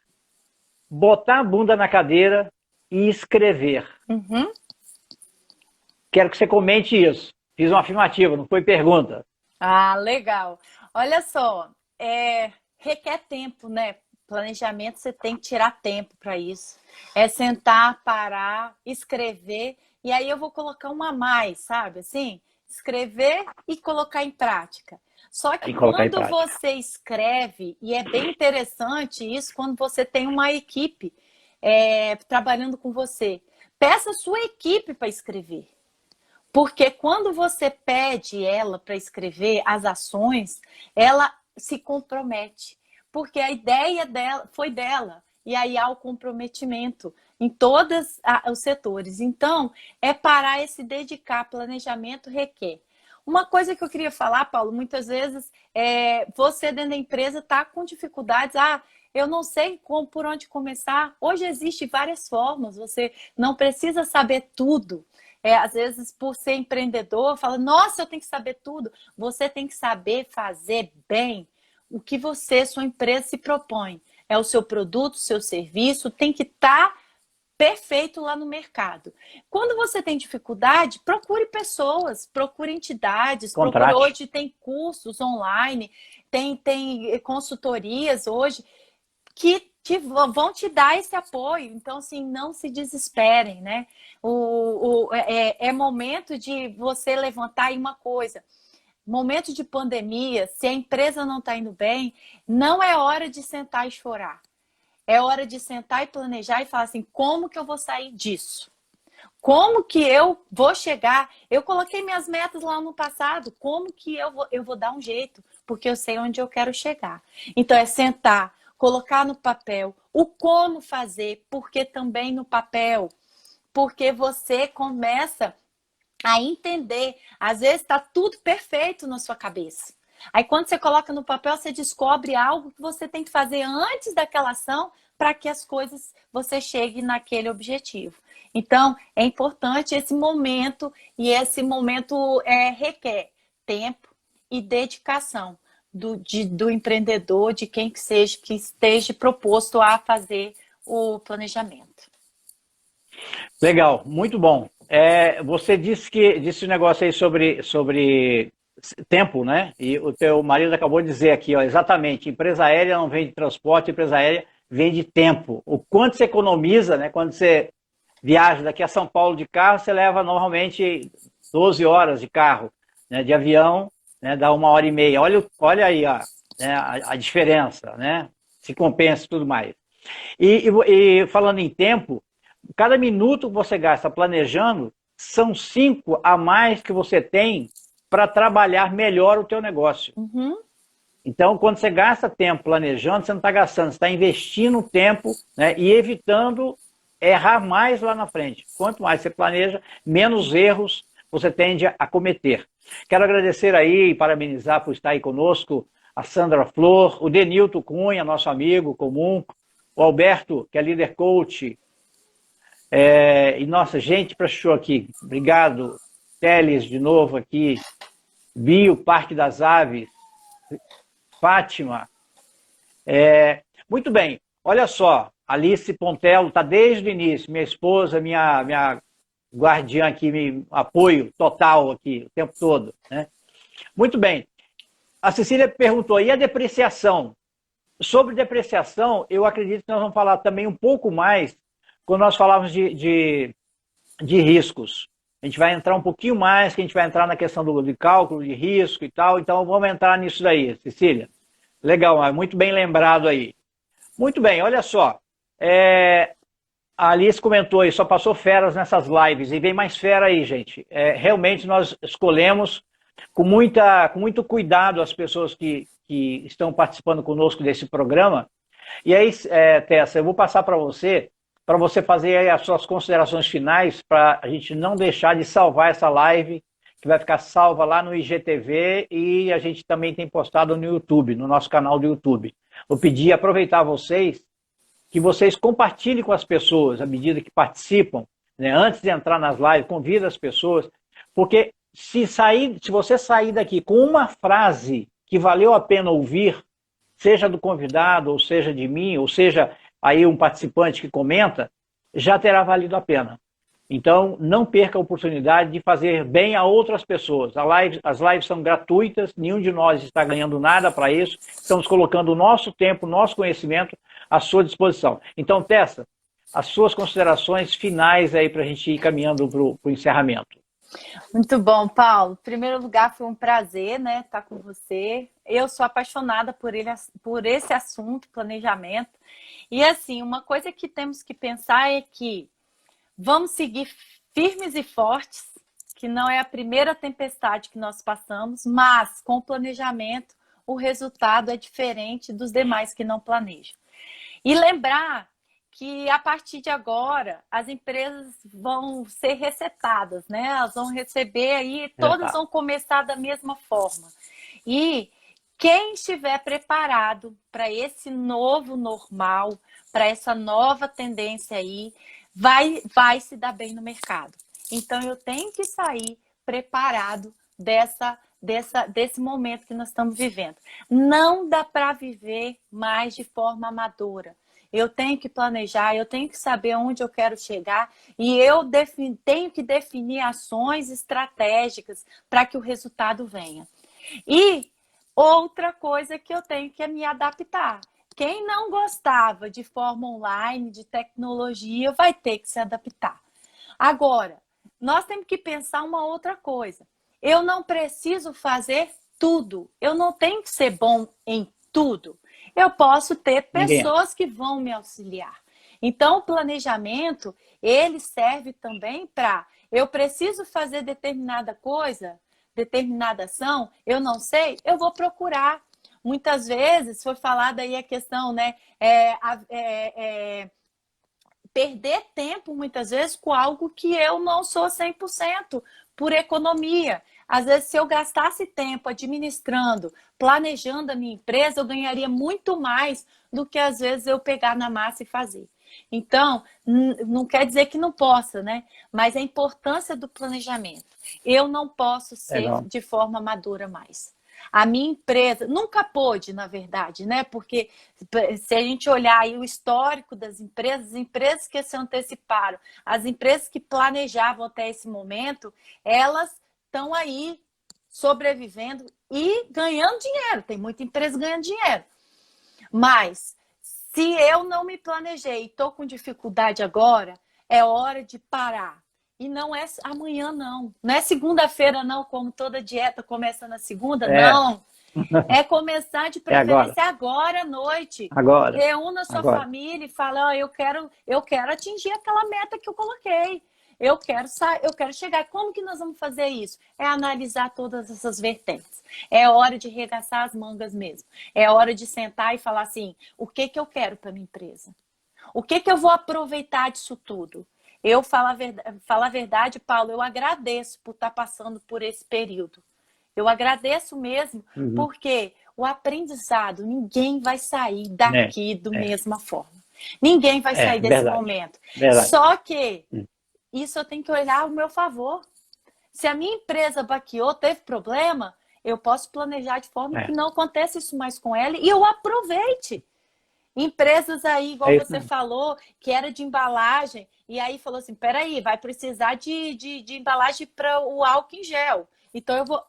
botar a bunda na cadeira e escrever. Quero que você comente isso. Fiz uma afirmativa, não foi pergunta. Ah, legal. Olha só, requer tempo, né? Planejamento, você tem que tirar tempo para isso. É sentar, parar, escrever. E aí eu vou colocar um a mais, sabe? Assim, escrever e colocar em prática. Só que quando você escreve, e é bem interessante isso, quando você tem uma equipe trabalhando com você, peça a sua equipe para escrever. Porque quando você pede ela para escrever as ações, ela se compromete. Porque a ideia dela foi dela. E aí há o comprometimento em todos os setores. Então, parar e se dedicar. Planejamento requer. Uma coisa que eu queria falar, Paulo, muitas vezes você dentro da empresa está com dificuldades. Eu não sei por onde começar. Hoje existem várias formas. Você não precisa saber tudo. Às vezes, por ser empreendedor, fala, nossa, eu tenho que saber tudo. Você tem que saber fazer bem o que sua empresa se propõe. É o seu produto, o seu serviço, tem que estar perfeito lá no mercado. Quando você tem dificuldade, procure pessoas, procure entidades. Hoje tem cursos online, tem consultorias hoje. vão te dar esse apoio. Então, assim, não se desesperem, né? É momento de você levantar aí uma coisa. Momento de pandemia, se a empresa não está indo bem, não é hora de sentar e chorar. É hora de sentar e planejar e falar assim, como que eu vou sair disso? Como que eu vou chegar? Eu coloquei minhas metas lá no passado, como que eu vou dar um jeito? Porque eu sei onde eu quero chegar. Então, é sentar, colocar no papel o como fazer, porque também no papel, porque você começa a entender. Às vezes está tudo perfeito na sua cabeça. Aí quando você coloca no papel, você descobre algo que você tem que fazer antes daquela ação para que as coisas, você chegue naquele objetivo. Então, é importante esse momento, e esse momento requer tempo e dedicação do empreendedor, de quem que seja, que esteja proposto a fazer o planejamento. Legal, muito bom. Você disse um negócio aí sobre tempo, né? E o teu marido acabou de dizer aqui, ó, exatamente, empresa aérea não vende transporte, empresa aérea vende tempo. O quanto você economiza, né? Quando você viaja daqui a São Paulo de carro, você leva normalmente 12 horas de carro, né? De avião, né? Dá 1h30. Olha aí, ó, né? A diferença, né? Se compensa e tudo mais. E falando em tempo, cada minuto que você gasta planejando, são 5 a mais que você tem para trabalhar melhor o teu negócio. Uhum. Então, quando você gasta tempo planejando, você não está gastando, você está investindo tempo, né, e evitando errar mais lá na frente. Quanto mais você planeja, menos erros você tende a cometer. Quero agradecer aí e parabenizar por estar aí conosco a Sandra Flor, o Denilton Cunha, nosso amigo comum, o Alberto, que é líder coach, e nossa, gente para show aqui. Obrigado, Teles, de novo aqui. Bio, Parque das Aves. Fátima. Muito bem, olha só. Alice Pontello está desde o início. Minha esposa, minha guardiã aqui, me apoio total aqui, o tempo todo. Né? Muito bem. A Cecília perguntou, e a depreciação? Sobre depreciação, eu acredito que nós vamos falar também um pouco mais quando nós falarmos de riscos. A gente vai entrar um pouquinho mais, que a gente vai entrar na questão de cálculo de risco e tal, então vamos entrar nisso daí, Cecília. Legal, muito bem lembrado aí. Muito bem, olha só. A Alice comentou aí, só passou feras nessas lives, e vem mais fera aí, gente. Realmente nós escolhemos com muito cuidado as pessoas que estão participando conosco desse programa. E aí, Tessa, eu vou passar para você fazer aí as suas considerações finais, para a gente não deixar de salvar essa live, que vai ficar salva lá no IGTV, e a gente também tem postado no YouTube, no nosso canal do YouTube. Vou pedir, aproveitar que vocês compartilhem com as pessoas, à medida que participam, né? Antes de entrar nas lives, convida as pessoas, porque se você sair daqui com uma frase que valeu a pena ouvir, seja do convidado, ou seja de mim, ou seja aí um participante que comenta, já terá valido a pena. Então, não perca a oportunidade de fazer bem a outras pessoas. As lives são gratuitas, nenhum de nós está ganhando nada para isso. Estamos colocando o nosso tempo, o nosso conhecimento à sua disposição. Então, Tessa, as suas considerações finais aí para a gente ir caminhando para o encerramento. Muito bom, Paulo. Em primeiro lugar, foi um prazer, né, estar com você. Eu sou apaixonada por esse assunto, planejamento. E assim, uma coisa que temos que pensar é que vamos seguir firmes e fortes, que não é a primeira tempestade que nós passamos, mas com o planejamento o resultado é diferente dos demais que não planejam. E lembrar que a partir de agora as empresas vão ser resetadas, né? Elas vão receber aí, todas vão começar da mesma forma. E quem estiver preparado para esse novo normal, para essa nova tendência aí, vai se dar bem no mercado. Então eu tenho que sair preparado desse momento que nós estamos vivendo. Não dá para viver mais de forma amadora. Eu tenho que planejar, eu tenho que saber onde eu quero chegar e eu tenho que definir ações estratégicas para que o resultado venha. E outra coisa que eu tenho que me adaptar. Quem não gostava de forma online, de tecnologia, vai ter que se adaptar. Agora, nós temos que pensar uma outra coisa. Eu não preciso fazer tudo. Eu não tenho que ser bom em tudo. Eu posso ter pessoas que vão me auxiliar. Então, o planejamento, ele serve também para... Eu preciso fazer determinada coisa, determinada ação, eu não sei, eu vou procurar. Muitas vezes foi falada aí a questão, né? Perder tempo, muitas vezes, com algo que eu não sou 100% por economia. Às vezes, se eu gastasse tempo administrando, planejando a minha empresa, eu ganharia muito mais do que, às vezes, eu pegar na massa e fazer. Então, não quer dizer que não possa, né? Mas a importância do planejamento. Eu não posso ser de forma madura mais. A minha empresa nunca pôde, na verdade, né? Porque se a gente olhar aí o histórico das empresas, as empresas que se anteciparam, as empresas que planejavam até esse momento, elas estão aí sobrevivendo e ganhando dinheiro. Tem muita empresa ganhando dinheiro. Mas se eu não me planejei e estou com dificuldade agora, é hora de parar. E não é amanhã, não. Não é segunda-feira, não, como toda dieta começa na segunda, não. É começar de preferência agora à noite. Agora. Reúna sua família e fala, oh, eu quero atingir aquela meta que eu coloquei. Eu quero chegar. Como que nós vamos fazer isso? É analisar todas essas vertentes. É hora de arregaçar as mangas mesmo. É hora de sentar e falar assim, o que eu quero para minha empresa? O que eu vou aproveitar disso tudo? Eu falo a verdade, Paulo, eu agradeço por estar passando por esse período. Eu agradeço mesmo, porque o aprendizado, ninguém vai sair daqui da mesma forma. Ninguém vai sair desse momento. Só que isso eu tenho que olhar ao meu favor. Se a minha empresa baqueou, teve problema, eu posso planejar de forma que não aconteça isso mais com ela e eu aproveite. Empresas aí, igual você falou, que era de embalagem, e aí falou assim, peraí, vai precisar de embalagem para o álcool em gel. Então, eu vou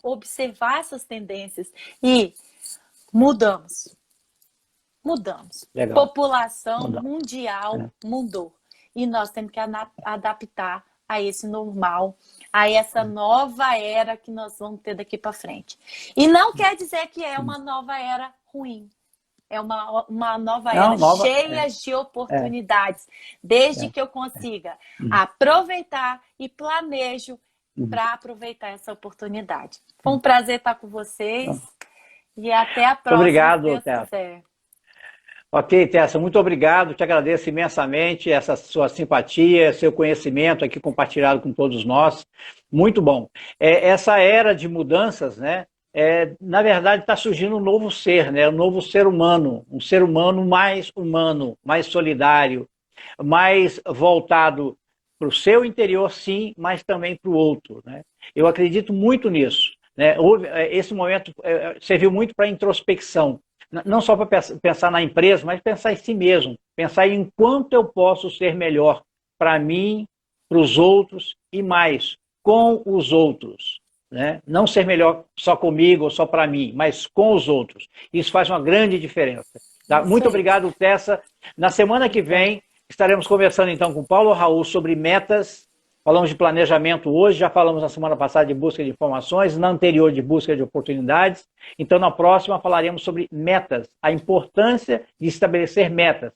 observar essas tendências. E mudamos. Legal. População mundial mudou. E nós temos que adaptar a esse normal, a essa nova era que nós vamos ter daqui para frente. E não quer dizer que é uma nova era ruim. É uma nova era cheia de oportunidades. Desde que eu consiga aproveitar e planejo para aproveitar essa oportunidade. Foi um prazer estar com vocês. E até a próxima. Obrigado, Tessa. Ok, Tessa, muito obrigado. Te agradeço imensamente essa sua simpatia, seu conhecimento aqui compartilhado com todos nós. Muito bom. Essa era de mudanças, né? Na verdade, está surgindo um novo ser, né? Um novo ser humano, um ser humano, mais solidário, mais voltado para o seu interior, sim, mas também para o outro, né? Eu acredito muito nisso, né? Esse momento serviu muito para introspecção, não só para pensar na empresa, mas pensar em si mesmo, pensar em quanto eu posso ser melhor para mim, para os outros e mais, com os outros. Né? Não ser melhor só comigo ou só para mim, mas com os outros. Isso faz uma grande diferença. Tá? Muito obrigado, Tessa. Na semana que vem, estaremos conversando então com Paulo Raul sobre metas. Falamos de planejamento hoje, já falamos na semana passada de busca de informações, na anterior de busca de oportunidades. Então, na próxima, falaremos sobre metas, a importância de estabelecer metas.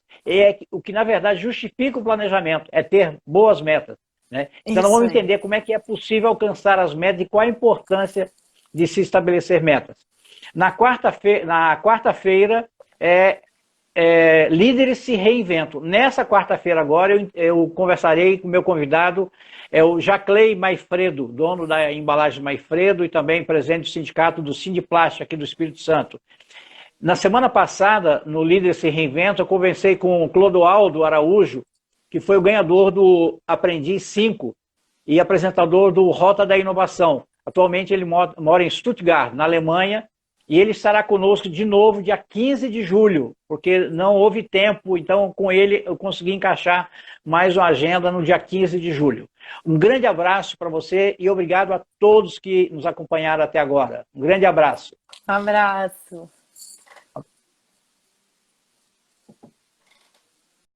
O que, na verdade, justifica o planejamento, é ter boas metas. Né? Então, nós vamos entender como é que é possível alcançar as metas e qual a importância de se estabelecer metas. Na quarta-feira, líderes se reinventam. Nessa quarta-feira agora, eu conversarei com o meu convidado, o Jaclei Maifredo, dono da embalagem Maifredo e também presidente do sindicato do Sindiplástico aqui do Espírito Santo. Na semana passada, no Líderes se Reinventam, eu conversei com o Clodoaldo Araújo, que foi o ganhador do Aprendiz 5 e apresentador do Rota da Inovação. Atualmente ele mora em Stuttgart, na Alemanha, e ele estará conosco de novo dia 15 de julho, porque não houve tempo, então com ele eu consegui encaixar mais uma agenda no dia 15 de julho. Um grande abraço para você e obrigado a todos que nos acompanharam até agora. Um grande abraço. Um abraço.